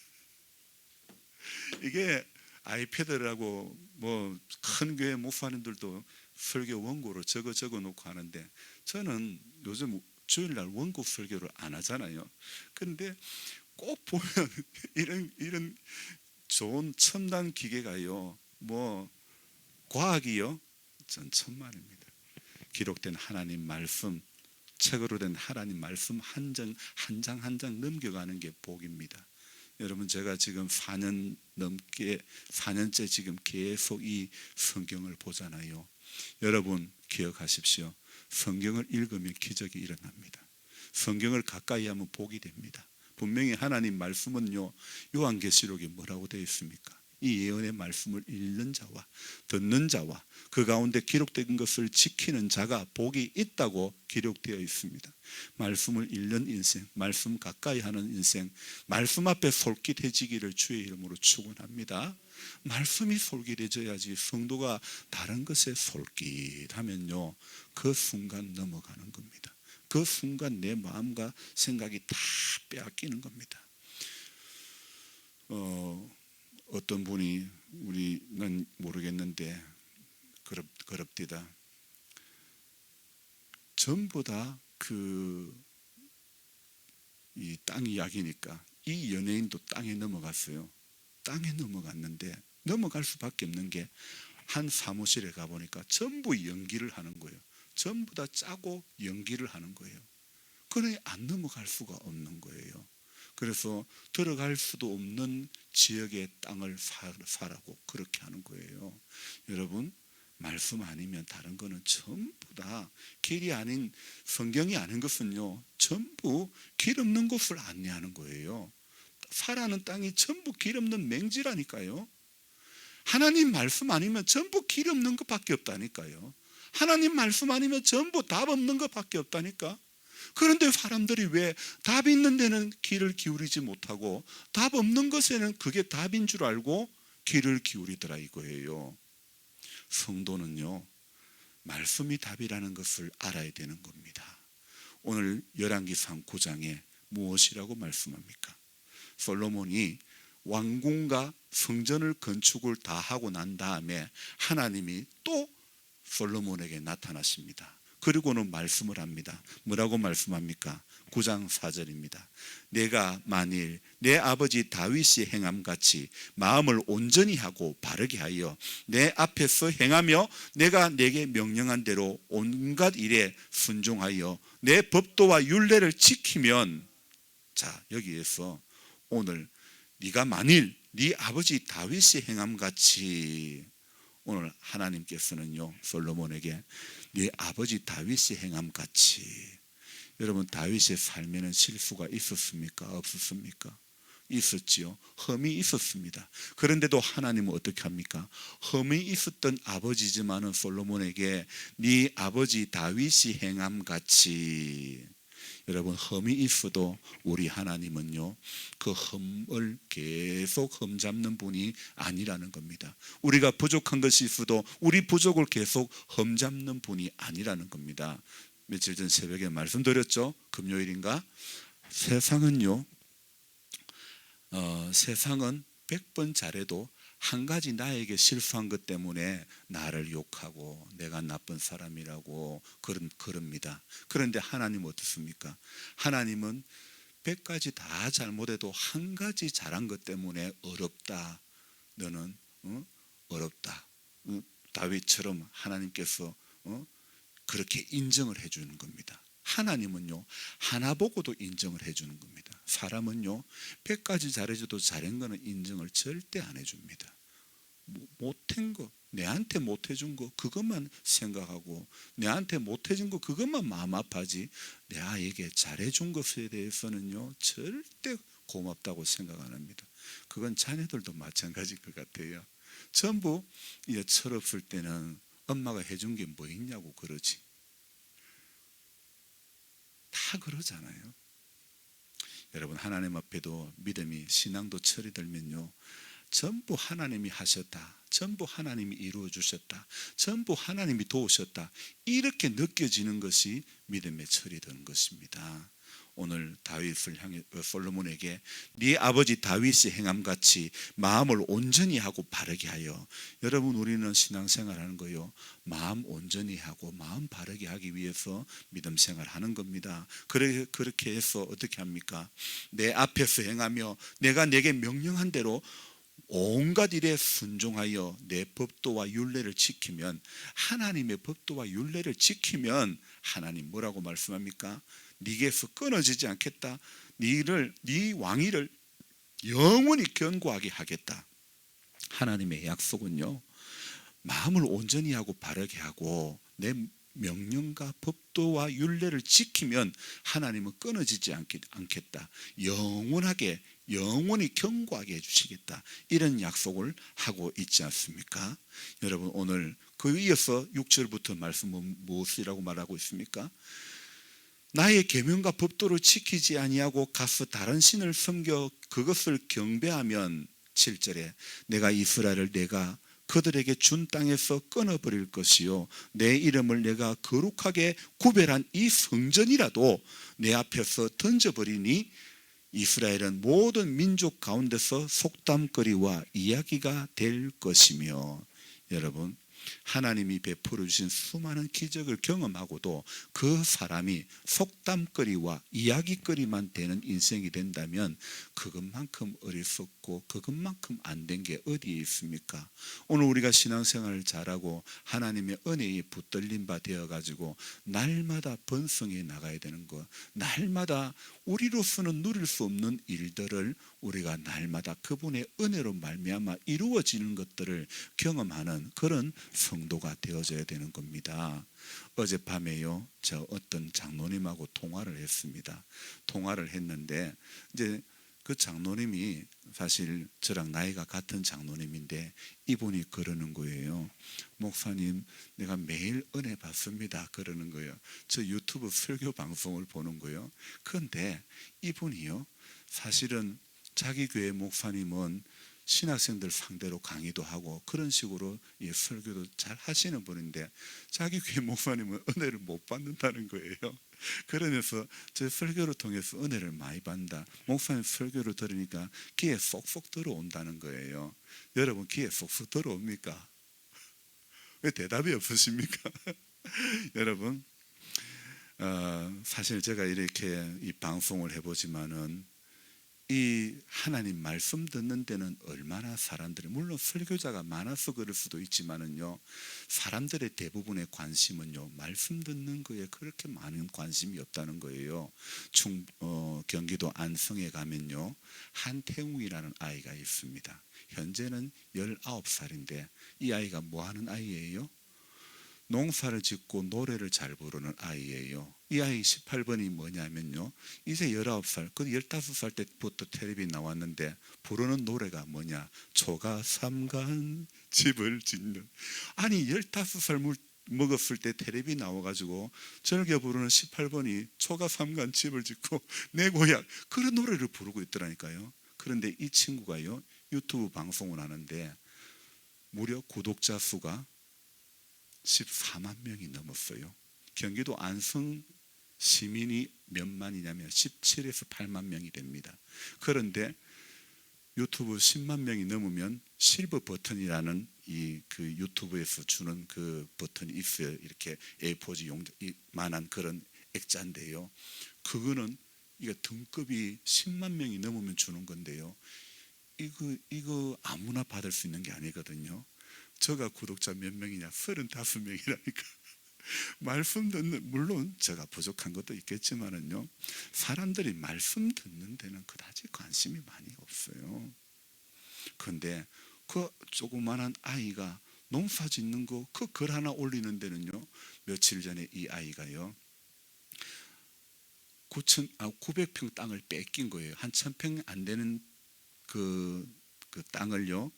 이게 아이패드라고 뭐 큰 교회 목사님들도 설교 원고로 적어 놓고 하는데, 저는 요즘 주일날 원고 설교를 안 하잖아요. 그런데 꼭 보면 이런 좋은 첨단 기계가요, 뭐 과학이요, 전 천만입니다. 기록된 하나님 말씀, 책으로 된 하나님 말씀 한 장 한 장 넘겨가는 게 복입니다. 여러분, 제가 지금 4년째 지금 계속 이 성경을 보잖아요. 여러분 기억하십시오. 성경을 읽으면 기적이 일어납니다. 성경을 가까이 하면 복이 됩니다. 분명히 하나님 말씀은요, 요한계시록에 뭐라고 되어 있습니까? 이 예언의 말씀을 읽는 자와 듣는 자와 그 가운데 기록된 것을 지키는 자가 복이 있다고 기록되어 있습니다. 말씀을 읽는 인생, 말씀 가까이 하는 인생, 말씀 앞에 솔깃해지기를 주의 이름으로 축원합니다. 말씀이 솔깃해져야지 성도가 다른 것에 솔깃하면요 그 순간 넘어가는 겁니다. 그 순간 내 마음과 생각이 다 빼앗기는 겁니다. 어떤 분이 우리는 모르겠는데 그럽디다. 전부 다 이 땅 이야기니까 이 연예인도 땅에 넘어갔어요. 땅에 넘어갔는데 넘어갈 수밖에 없는 게 한 사무실에 가보니까 전부 연기를 하는 거예요. 전부 다 짜고 연기를 하는 거예요. 그러니 안 넘어갈 수가 없는 거예요. 그래서 들어갈 수도 없는 지역의 땅을 사라고 그렇게 하는 거예요. 여러분, 말씀 아니면 다른 거는 전부 다 길이 아닌, 성경이 아닌 것은요 전부 길 없는 곳을 안내하는 거예요. 사라는 땅이 전부 길 없는 맹지라니까요. 하나님 말씀 아니면 전부 길 없는 것밖에 없다니까요. 하나님 말씀 아니면 전부 답 없는 것밖에 없다니까. 그런데 사람들이 왜 답이 있는 데는 귀를 기울이지 못하고 답 없는 것에는 그게 답인 줄 알고 귀를 기울이더라 이거예요. 성도는요 말씀이 답이라는 것을 알아야 되는 겁니다. 오늘 열왕기상 9장에 무엇이라고 말씀합니까? 솔로몬이 왕궁과 성전을 건축을 다 하고 난 다음에 하나님이 또 솔로몬에게 나타나십니다. 그리고는 말씀을 합니다. 뭐라고 말씀합니까? 9장 4절입니다. 내가 만일 내 아버지 다윗이 행함같이 마음을 온전히 하고 바르게 하여 내 앞에서 행하며 내가 내게 명령한 대로 온갖 일에 순종하여 내 법도와 율례를 지키면, 자 여기에서 오늘 네가 만일 네 아버지 다윗이 행함같이, 오늘 하나님께서는요 솔로몬에게 네 아버지 다윗이 행함같이, 여러분 다윗의 삶에는 실수가 있었습니까? 없었습니까? 있었지요. 흠이 있었습니다. 그런데도 하나님은 어떻게 합니까? 흠이 있었던 아버지지만은 솔로몬에게 네 아버지 다윗이 행함같이, 여러분 흠이 있어도 우리 하나님은요 그 흠을 계속 흠잡는 분이 아니라는 겁니다. 우리가 부족한 것이 있어도 우리 부족을 계속 흠잡는 분이 아니라는 겁니다. 며칠 전 새벽에 말씀드렸죠. 금요일인가? 세상은 100번 잘해도 한 가지 나에게 실수한 것 때문에 나를 욕하고 내가 나쁜 사람이라고 그럽니다. 그런데 하나님은 어떻습니까? 하나님은 100가지 다 잘못해도 한 가지 잘한 것 때문에 어렵다. 너는 어렵다. 다윗처럼 하나님께서 그렇게 인정을 해주는 겁니다. 하나님은요 하나 보고도 인정을 해주는 겁니다. 사람은요 100가지 잘해줘도 잘한 거는 인정을 절대 안 해줍니다. 못한 거, 내한테 못해준 거 그것만 생각하고 내한테 못해준 거 그것만 마음 아파하지 내에게 잘해준 것에 대해서는요 절대 고맙다고 생각 안 합니다. 그건 자녀들도 마찬가지일 것 같아요. 전부 철없을 때는 엄마가 해준 게 뭐 있냐고 그러지. 다 그러잖아요. 여러분 하나님 앞에도 믿음이, 신앙도 철이 들면요 전부 하나님이 하셨다, 전부 하나님이 이루어 주셨다, 전부 하나님이 도우셨다, 이렇게 느껴지는 것이 믿음의 철이 되는 것입니다. 오늘 다윗을 향해 솔로몬에게 네 아버지 다윗이 행함같이 마음을 온전히 하고 바르게 하여, 여러분 우리는 신앙생활하는 거요 마음 온전히 하고 마음 바르게 하기 위해서 믿음 생활하는 겁니다. 그렇게 해서 어떻게 합니까? 내 앞에서 행하며 내가 내게 명령한 대로 온갖 일에 순종하여 내 법도와 율례를 지키면, 하나님의 법도와 율례를 지키면 하나님 뭐라고 말씀합니까? 네게서 끊어지지 않겠다. 네 왕위를 영원히 견고하게 하겠다. 하나님의 약속은요 마음을 온전히 하고 바르게 하고 내 명령과 법도와 율례를 지키면 하나님은 끊어지지 않겠다. 영원히 견고하게 해주시겠다. 이런 약속을 하고 있지 않습니까? 여러분, 오늘 그 이어서 6절부터 말씀은 무엇이라고 말하고 있습니까? 나의 계명과 법도를 지키지 아니하고 가서 다른 신을 섬겨 그것을 경배하면 7절에 내가 이스라엘을 내가 그들에게 준 땅에서 끊어버릴 것이요 내 이름을 내가 거룩하게 구별한 이 성전이라도 내 앞에서 던져버리니 이스라엘은 모든 민족 가운데서 속담거리와 이야기가 될 것이며. 여러분, 하나님이 베풀어 주신 수많은 기적을 경험하고도 그 사람이 속담거리와 이야기거리만 되는 인생이 된다면 그것만큼 어리석고 그것만큼 안 된 게 어디에 있습니까? 오늘 우리가 신앙생활을 잘하고 하나님의 은혜에 붙들린 바 되어가지고 날마다 번성해 나가야 되는 것, 날마다 우리로서는 누릴 수 없는 일들을 우리가 날마다 그분의 은혜로 말미암아 이루어지는 것들을 경험하는 그런 성도가 되어져야 되는 겁니다. 어젯밤에요, 저 어떤 장로님하고 통화를 했습니다. 통화를 했는데 이제 그 장로님이 사실 저랑 나이가 같은 장로님인데 이분이 그러는 거예요. 목사님, 내가 매일 은혜 받습니다. 그러는 거예요. 저 유튜브 설교 방송을 보는 거예요. 그런데 이분이요, 사실은 자기 교회 목사님은 신학생들 상대로 강의도 하고 그런 식으로 설교도 잘 하시는 분인데 자기 교회 목사님은 은혜를 못 받는다는 거예요. 그러면서 저 설교를 통해서 은혜를 많이 받는다. 목사님 설교를 들으니까 귀에 쏙쏙 들어온다는 거예요. 여러분, 귀에 쏙쏙 들어옵니까? 왜 대답이 없으십니까? 여러분, 사실 제가 이렇게 이 방송을 해보지만은 이 하나님 말씀 듣는 데는 얼마나 사람들이, 물론 설교자가 많아서 그럴 수도 있지만은요, 사람들의 대부분의 관심은요 말씀 듣는 거에 그렇게 많은 관심이 없다는 거예요. 경기도 안성에 가면요 한태웅이라는 아이가 있습니다. 현재는 19살인데 이 아이가 뭐 하는 아이예요? 농사를 짓고 노래를 잘 부르는 아이예요. 이 아이 18번이 뭐냐면요, 이제 19살, 그 15살 때부터 텔레비 나왔는데 부르는 노래가 뭐냐, 초가 삼간 집을 짓는. 아니 15살 먹었을 때 텔레비 나와가지고 즐겨 부르는 18번이 초가 삼간 집을 짓고 내 고향, 그런 노래를 부르고 있더라니까요. 그런데 이 친구가요 유튜브 방송을 하는데 무려 구독자 수가 14만 명이 넘었어요. 경기도 안성 시민이 몇 만이냐면 17에서 8만 명이 됩니다. 그런데 유튜브 10만 명이 넘으면 실버 버튼이라는 그 유튜브에서 주는 그 버튼이 있어요. 이렇게 A4지 만한 그런 액자인데요. 그거는 이거 등급이 10만 명이 넘으면 주는 건데요. 이거 아무나 받을 수 있는 게 아니거든요. 저가 구독자 몇 명이냐? 35명이라니까. 말씀 듣는, 물론 제가 부족한 것도 있겠지만은요, 사람들이 말씀 듣는 데는 그다지 관심이 많이 없어요. 그런데 그 조그만한 아이가 농사 짓는 거 그 글 하나 올리는 데는요, 며칠 전에 이 아이가요 900평 땅을 뺏긴 거예요. 한 1000평 안 되는 그 땅을요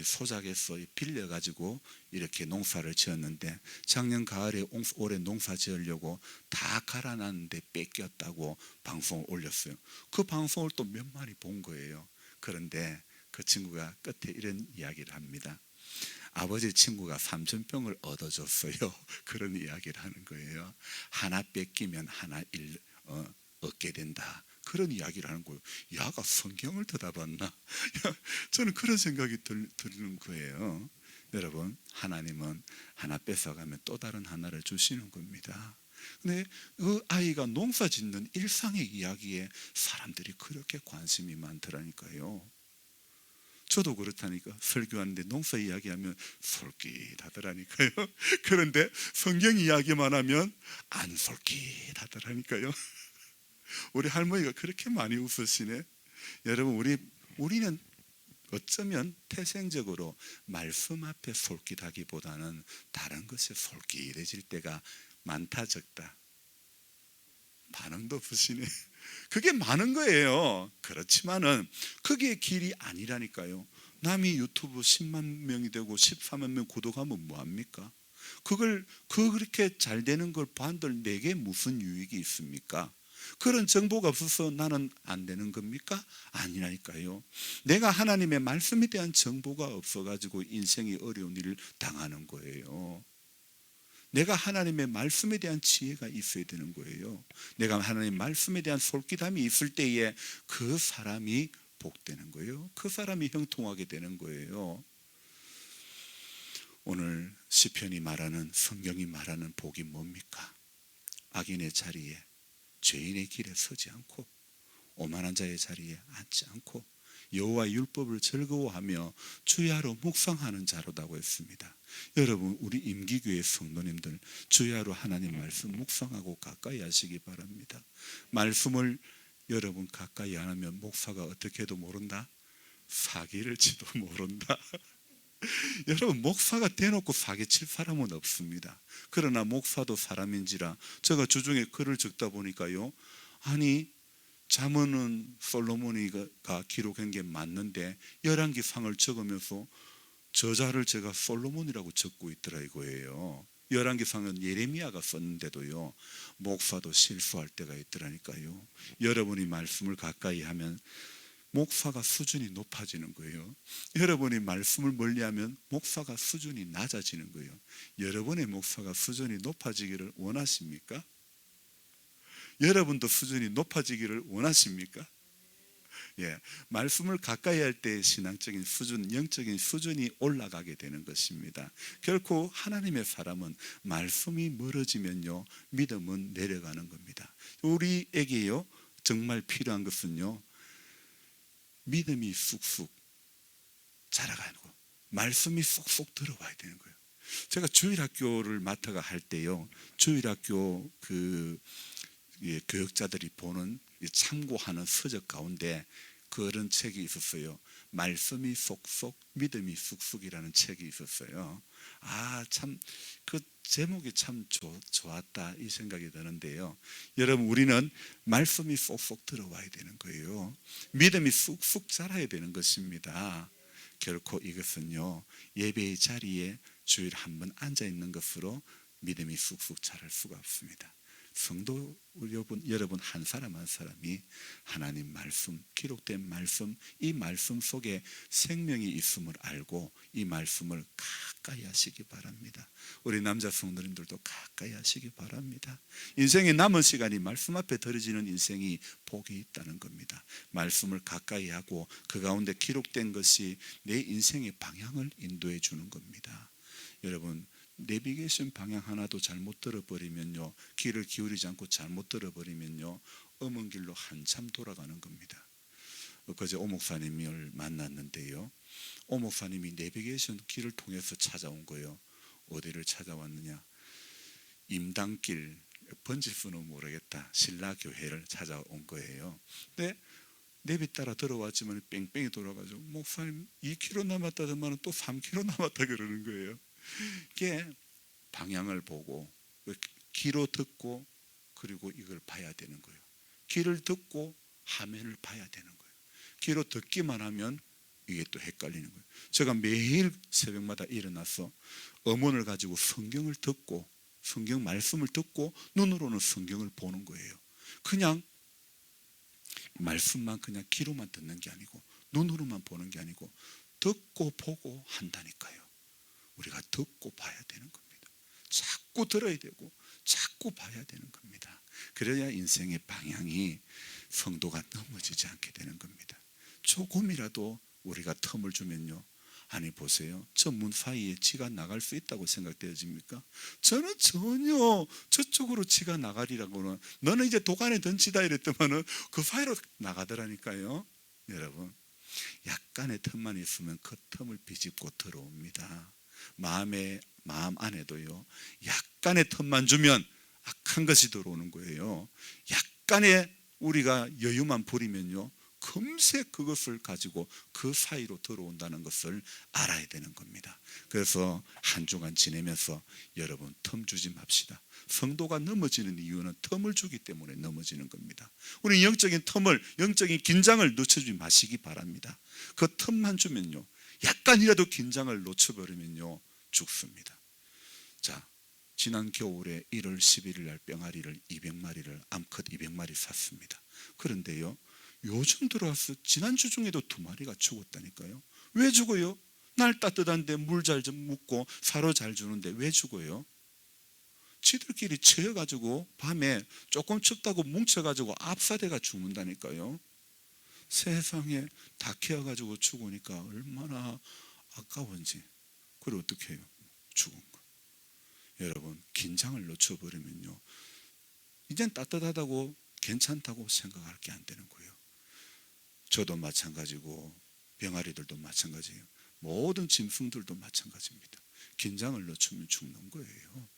소작해서 빌려가지고 이렇게 농사를 지었는데 작년 가을에 올해 농사 지으려고 다 갈아놨는데 뺏겼다고 방송을 올렸어요. 그 방송을 또 몇 마리 본 거예요. 그런데 그 친구가 끝에 이런 이야기를 합니다. 아버지 친구가 3000평을 얻어줬어요. 그런 이야기를 하는 거예요. 하나 뺏기면 하나 얻게 된다. 그런 이야기를 하는 거예요. 야가 성경을 들어봤나? 저는 그런 생각이 드는 거예요. 여러분, 하나님은 하나 뺏어가면 또 다른 하나를 주시는 겁니다. 근데 그 아이가 농사 짓는 일상의 이야기에 사람들이 그렇게 관심이 많더라니까요. 저도 그렇다니까. 설교하는데 농사 이야기하면 솔깃하더라니까요. 그런데 성경 이야기만 하면 안 솔깃하더라니까요. 우리 할머니가 그렇게 많이 웃으시네. 여러분, 우리는 어쩌면 태생적으로 말씀 앞에 솔깃하기보다는 다른 것에 솔깃해질 때가 많다 적다. 반응도 없으시네. 그게 많은 거예요. 그렇지만은 그게 길이 아니라니까요. 남이 유튜브 10만 명이 되고 14만 명 구독하면 뭐합니까? 그렇게 잘 되는 걸 반들 내게 무슨 유익이 있습니까? 그런 정보가 없어서 나는 안 되는 겁니까? 아니라니까요. 내가 하나님의 말씀에 대한 정보가 없어가지고 인생이 어려운 일을 당하는 거예요. 내가 하나님의 말씀에 대한 지혜가 있어야 되는 거예요. 내가 하나님의 말씀에 대한 솔깃함이 있을 때에 그 사람이 복되는 거예요. 그 사람이 형통하게 되는 거예요. 오늘 시편이 말하는, 성경이 말하는 복이 뭡니까? 악인의 자리에, 죄인의 길에 서지 않고, 오만한 자의 자리에 앉지 않고, 여호와의 율법을 즐거워하며 주야로 묵상하는 자로다고 했습니다. 여러분, 우리 임기교회 성도님들 주야로 하나님 말씀 묵상하고 가까이 하시기 바랍니다. 말씀을 여러분 가까이 안 하면 목사가 어떻게 해도 모른다? 사기를 치도 모른다. 여러분, 목사가 대놓고 사기칠 사람은 없습니다. 그러나 목사도 사람인지라 제가 주중에 글을 적다 보니까요, 아니 잠언은 솔로몬이가 기록한 게 맞는데 열왕기상을 적으면서 저자를 제가 솔로몬이라고 적고 있더라 이거예요. 열왕기상은 예레미야가 썼는데도요, 목사도 실수할 때가 있더라니까요. 여러분이 말씀을 가까이 하면 목사가 수준이 높아지는 거예요. 여러분이 말씀을 멀리하면 목사가 수준이 낮아지는 거예요. 여러분의 목사가 수준이 높아지기를 원하십니까? 여러분도 수준이 높아지기를 원하십니까? 예, 말씀을 가까이 할 때 신앙적인 수준, 영적인 수준이 올라가게 되는 것입니다. 결코 하나님의 사람은 말씀이 멀어지면요, 믿음은 내려가는 겁니다. 우리에게요, 정말 필요한 것은요, 믿음이 쑥쑥 자라가고 말씀이 쏙쏙 들어와야 되는 거예요. 제가 주일학교를 맡아가 할 때요, 주일학교 교육자들이 보는 참고하는 서적 가운데 그런 책이 있었어요. 말씀이 쏙쏙 믿음이 쑥쑥이라는 책이 있었어요. 참 그 제목이 참 좋았다 이 생각이 드는데요. 여러분, 우리는 말씀이 쏙쏙 들어와야 되는 거예요. 믿음이 쑥쑥 자라야 되는 것입니다. 결코 이것은요, 예배의 자리에 주일 한 번 앉아 있는 것으로 믿음이 쑥쑥 자랄 수가 없습니다. 성도 여러분 한 사람 한 사람이 하나님 말씀, 기록된 말씀, 이 말씀 속에 생명이 있음을 알고 이 말씀을 가까이 하시기 바랍니다. 우리 남자 성도님들도 가까이 하시기 바랍니다. 인생의 남은 시간이 말씀 앞에 들어지는 인생이 복이 있다는 겁니다. 말씀을 가까이 하고 그 가운데 기록된 것이 내 인생의 방향을 인도해 주는 겁니다. 여러분, 내비게이션 방향 하나도 잘못 들어버리면요, 귀를 기울이지 않고 잘못 들어버리면요, 엄은 길로 한참 돌아가는 겁니다. 그제 오 목사님을 만났는데요, 오 목사님이 내비게이션 길을 통해서 찾아온 거예요. 어디를 찾아왔느냐? 임당길, 번지수는 모르겠다, 신라교회를 찾아온 거예요. 근데 내비 따라 들어왔지만 뺑뺑이 돌아가지고, 목사님 2km 남았다더만 또 3km 남았다 그러는 거예요. 이게 방향을 보고 귀로 듣고 그리고 이걸 봐야 되는 거예요. 귀를 듣고 화면을 봐야 되는 거예요. 귀로 듣기만 하면 이게 또 헷갈리는 거예요. 제가 매일 새벽마다 일어나서 음원을 가지고 성경을 듣고 성경 말씀을 듣고 눈으로는 성경을 보는 거예요. 그냥 말씀만 그냥 귀로만 듣는 게 아니고 눈으로만 보는 게 아니고 듣고 보고 한다니까요. 우리가 듣고 봐야 되는 겁니다. 자꾸 들어야 되고 자꾸 봐야 되는 겁니다. 그래야 인생의 방향이 성도가 넘어지지 않게 되는 겁니다. 조금이라도 우리가 텀을 주면요, 아니 보세요, 저 문 사이에 지가 나갈 수 있다고 생각되어집니까? 저는 전혀 저쪽으로 지가 나가리라고는, 너는 이제 도간에 던지다 이랬더만은 그 사이로 나가더라니까요. 여러분, 약간의 틈만 있으면 그 틈을 비집고 들어옵니다. 마음 안에도요, 약간의 틈만 주면 악한 것이 들어오는 거예요. 약간의 우리가 여유만 부리면요, 금세 그것을 가지고 그 사이로 들어온다는 것을 알아야 되는 겁니다. 그래서 한 주간 지내면서 여러분 텀 주지 맙시다. 성도가 넘어지는 이유는 텀을 주기 때문에 넘어지는 겁니다. 우리 영적인 텀을, 영적인 긴장을 놓쳐주지 마시기 바랍니다. 그 텀만 주면요, 약간이라도 긴장을 놓쳐버리면요 죽습니다. 자, 지난 겨울에 1월 11일 날 병아리를 200마리를 암컷 200마리 샀습니다. 그런데요, 요즘 들어와서 지난주 중에도 2마리가 죽었다니까요. 왜 죽어요? 날 따뜻한데 물 잘 좀 묻고 사료 잘 주는데 왜 죽어요? 지들끼리 채여가지고 밤에 조금 춥다고 뭉쳐가지고 압사대가 죽는다니까요. 세상에 다 키워가지고 죽으니까 얼마나 아까운지. 그걸 어떻게 해요? 죽은 거. 여러분, 긴장을 놓쳐버리면요, 이젠 따뜻하다고 괜찮다고 생각할 게 안 되는 거예요. 저도 마찬가지고 병아리들도 마찬가지예요. 모든 짐승들도 마찬가지입니다. 긴장을 놓치면 죽는 거예요.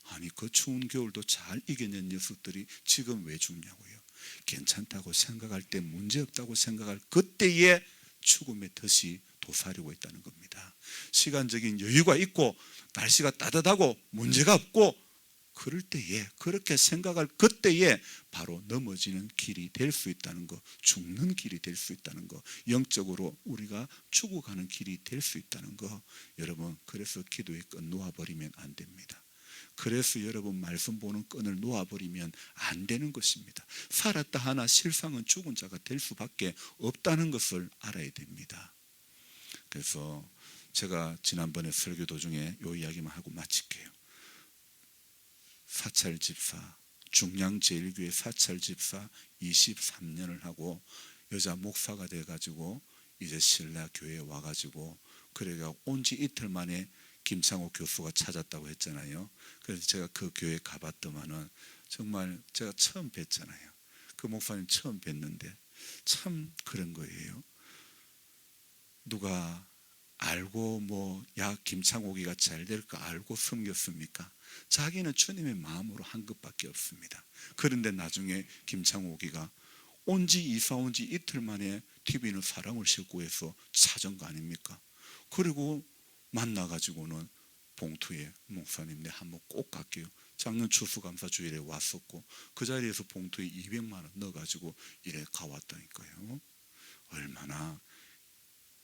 아니, 그 추운 겨울도 잘 이겨낸 녀석들이 지금 왜 죽냐고요. 괜찮다고 생각할 때, 문제없다고 생각할 그때에 죽음의 덫이 도사리고 있다는 겁니다. 시간적인 여유가 있고 날씨가 따뜻하고 문제가 없고 그럴 때에, 그렇게 생각할 그때에 바로 넘어지는 길이 될 수 있다는 거, 죽는 길이 될 수 있다는 거, 영적으로 우리가 죽어가는 길이 될 수 있다는 거. 여러분, 그래서 기도의 끈 놓아버리면 안 됩니다. 그래서 여러분, 말씀 보는 끈을 놓아버리면 안 되는 것입니다. 살았다 하나 실상은 죽은 자가 될 수밖에 없다는 것을 알아야 됩니다. 그래서 제가 지난번에 설교 도중에 이 이야기만 하고 마칠게요. 사찰집사, 중량제일교회 사찰집사 23년을 하고 여자 목사가 돼가지고 이제 신라 교회에 와가지고, 그래가 온지 이틀 만에 김창호 교수가 찾았다고 했잖아요. 그래서 제가 그 교회 가봤더만은 정말 제가 처음 뵀잖아요. 그 목사님 처음 뵀는데 참 그런 거예요. 누가 알고 야 김창호기가 잘 될까 알고 섬겼습니까? 자기는 주님의 마음으로 한 것밖에 없습니다. 그런데 나중에 김창호기가 이사 온 지 이틀 만에 TV는 사랑을 싣고 해서 찾은 거 아닙니까? 그리고 만나가지고는 봉투에, 목사님 내 한번 꼭 갈게요. 작년 추수감사주일에 왔었고 그 자리에서 봉투에 200만 원 넣어가지고 이래 가왔다니까요. 얼마나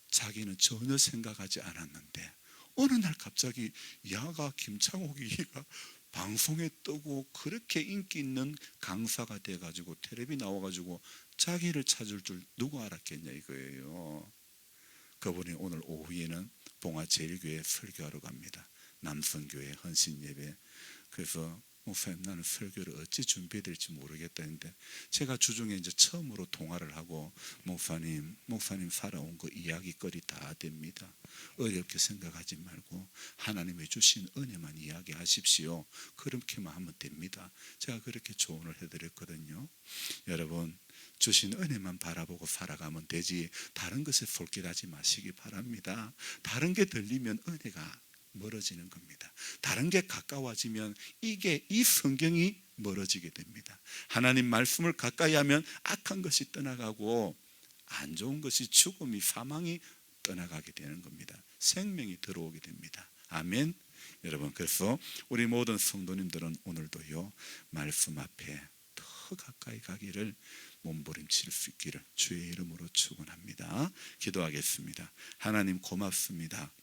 자기는 전혀 생각하지 않았는데 어느 날 갑자기 야가 김창호기가 방송에 뜨고 그렇게 인기 있는 강사가 돼가지고 텔레비 나와가지고 자기를 찾을 줄 누가 알았겠냐 이거예요. 그분이 오늘 오후에는 봉화제일교회 설교하러 갑니다. 남성교회 헌신예배. 그래서 목사님, 나는 설교를 어찌 준비해야 될지 모르겠다 했는데 제가 주중에 이제 처음으로 통화를 하고 목사님 살아온 거 이야기거리 다 됩니다. 어렵게 생각하지 말고 하나님의 주신 은혜만 이야기하십시오. 그렇게만 하면 됩니다. 제가 그렇게 조언을 해드렸거든요. 여러분, 주신 은혜만 바라보고 살아가면 되지 다른 것에 솔깃하지 마시기 바랍니다. 다른 게 들리면 은혜가 멀어지는 겁니다. 다른 게 가까워지면 이 성경이 멀어지게 됩니다. 하나님 말씀을 가까이 하면 악한 것이 떠나가고 안 좋은 것이, 죽음이, 사망이 떠나가게 되는 겁니다. 생명이 들어오게 됩니다. 아멘. 여러분, 그래서 우리 모든 성도님들은 오늘도요 말씀 앞에 더 가까이 가기를 몸부림칠 수 있기를 주의 이름으로 축원합니다. 기도하겠습니다. 하나님 고맙습니다.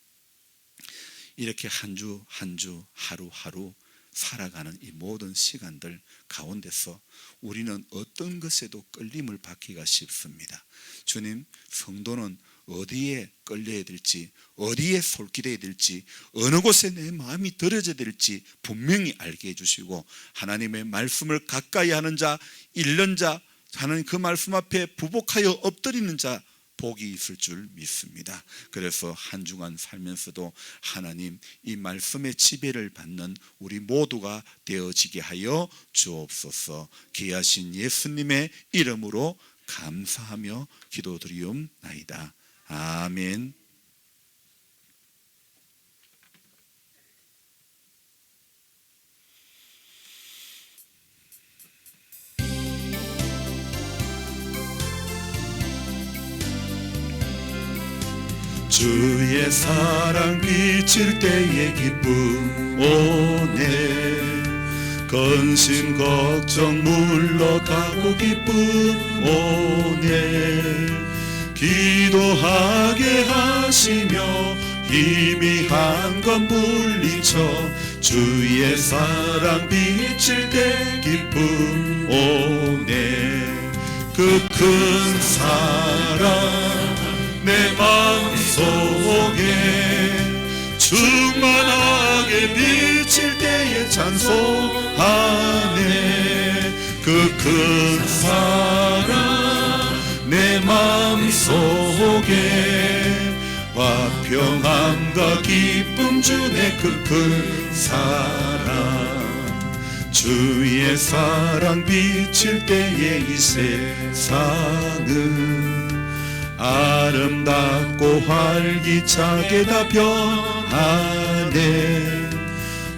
이렇게 한 주 한 주 하루하루 살아가는 이 모든 시간들 가운데서 우리는 어떤 것에도 끌림을 받기가 쉽습니다. 주님, 성도는 어디에 끌려야 될지, 어디에 솔깃해야 될지, 어느 곳에 내 마음이 들어져야 될지 분명히 알게 해주시고, 하나님의 말씀을 가까이 하는 자, 읽는 자, 하나님 그 말씀 앞에 부복하여 엎드리는 자 복이 있을 줄 믿습니다. 그래서 한 주간 살면서도 하나님 이 말씀의 지배를 받는 우리 모두가 되어지게 하여 주옵소서. 귀하신 예수님의 이름으로 감사하며 기도드리옵나이다. 아멘. 주의 사랑 비칠 때의 기쁨 오네. 근심 걱정 물러가고 기쁨 오네. 기도하게 하시며 희미한 것 물리쳐 주의 사랑 비칠 때 기쁨 오네. 그 큰 사랑 내 마음속에 충만하게 비칠 때에 찬송하네. 그 큰 사랑 내 마음속에 화평함과 기쁨 주네. 그 큰 사랑 주의 사랑 비칠 때에 이 세상은 아름답고 활기차게 다 변하네.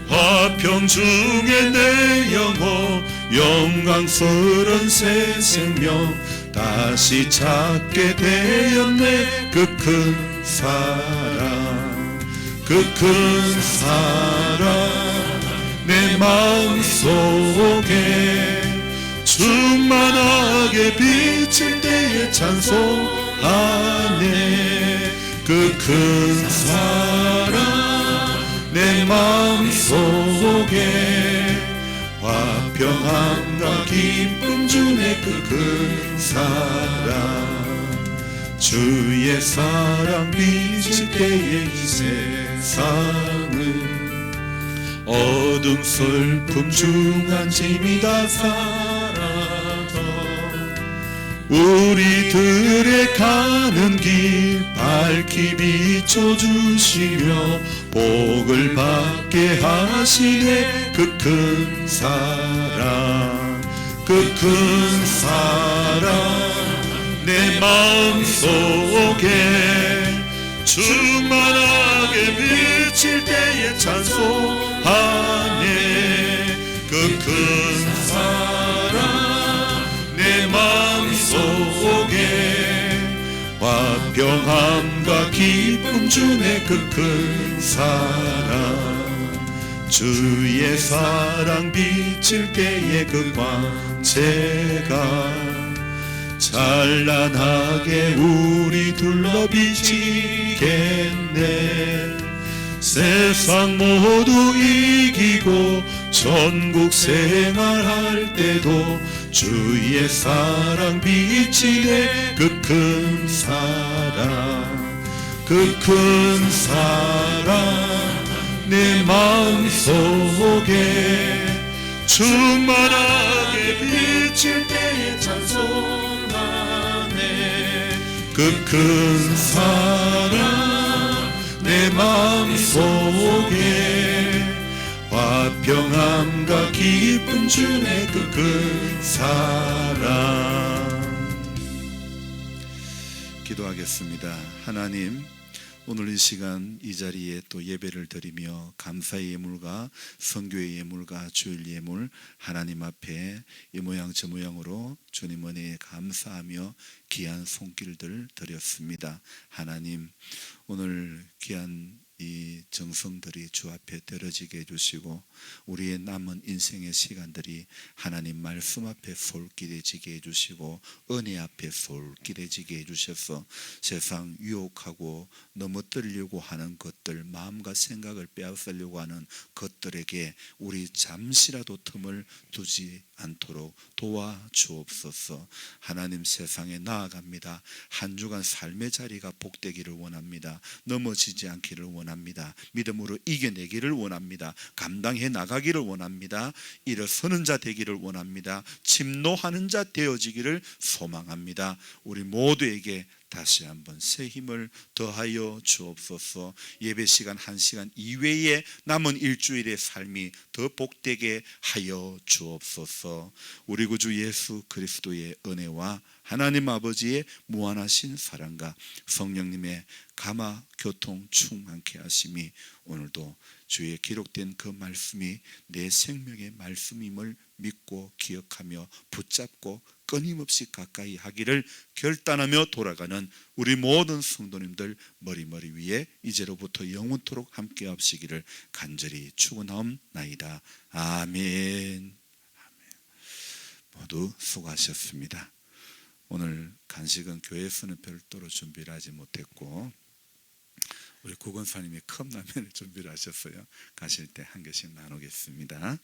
화평 중에 내 영혼 영광스런 새 생명 다시 찾게 되었네. 그 큰 사랑 그 큰 사랑 내 마음속에 충만하게 비칠 때에 찬송하네. 그 큰 사랑 내 마음속에 화평함과 기쁨 주네. 그 큰 사랑 주의 사랑 비칠 때에 이 세상은 어둠 슬픔 중한 짐이 다 사라져 우리들의 가는 길 밝히 비춰주시며 복을 받게 하시네. 그 큰 사랑 그 큰 사랑 내 마음속에 충만하게 비칠 때에 찬송하네. 그 큰 사랑 내 마음속에 화평함과 기쁨 주네. 그 큰 사랑 주의 사랑 비칠 때에 그 광채가 찬란하게 우리 둘러 비치겠네. 세상 모두 이기고 전국 생활할 때도 주의 사랑 비치네. 그 큰 사랑 그 큰 사랑 내 마음속에 충만하게 비칠 때에 찬송하네. 그 큰 사랑 내 마음속에 화평함과 기쁨 주네. 그 큰 사랑. 기도하겠습니다. 하나님, 오늘 이 시간 이 자리에 또 예배를 드리며 감사의 예물과 선교의 예물과 주일 예물 하나님 앞에 이 모양 저 모양으로 주님 은혜에 감사하며 귀한 손길들 드렸습니다. 하나님, 오늘 귀한 이 정성들이 주 앞에 떨어지게 해주시고 우리의 남은 인생의 시간들이 하나님 말씀 앞에 솔깃해지게 해주시고 은혜 앞에 솔깃해지게 해주셔서 세상 유혹하고 넘어뜨리려고 하는 것들, 마음과 생각을 빼앗으려고 하는 것들에게 우리 잠시라도 틈을 두지 않도록 도와주옵소서. 하나님, 세상에 나아갑니다. 한 주간 삶의 자리가 복되기를 원합니다. 넘어지지 않기를 원합니다. 믿음으로 이겨내기를 원합니다. 감당해 나가기를 원합니다. 일어서는 자 되기를 원합니다. 침노하는 자 되어지기를 소망합니다. 우리 모두에게 다시 한번 새 힘을 더하여 주옵소서. 예배 시간 1시간 이외에 남은 일주일의 삶이 더 복되게 하여 주옵소서. 우리 구주 예수 그리스도의 은혜와 하나님 아버지의 무한하신 사랑과 성령님의 감화 교통 충만케 하심이 오늘도 주의 기록된 그 말씀이 내 생명의 말씀임을 믿고 기억하며 붙잡고 끊임없이 가까이 하기를 결단하며 돌아가는 우리 모든 성도님들 머리 위에 이제로부터 영원토록 함께 하시기를 간절히 축원하옵나이다. 아멘. 모두 수고하셨습니다. 오늘 간식은 교회에서는 별도로 준비를 하지 못했고 우리 구건사님이 컵라면을 준비를 하셨어요. 가실 때 한 개씩 나누겠습니다.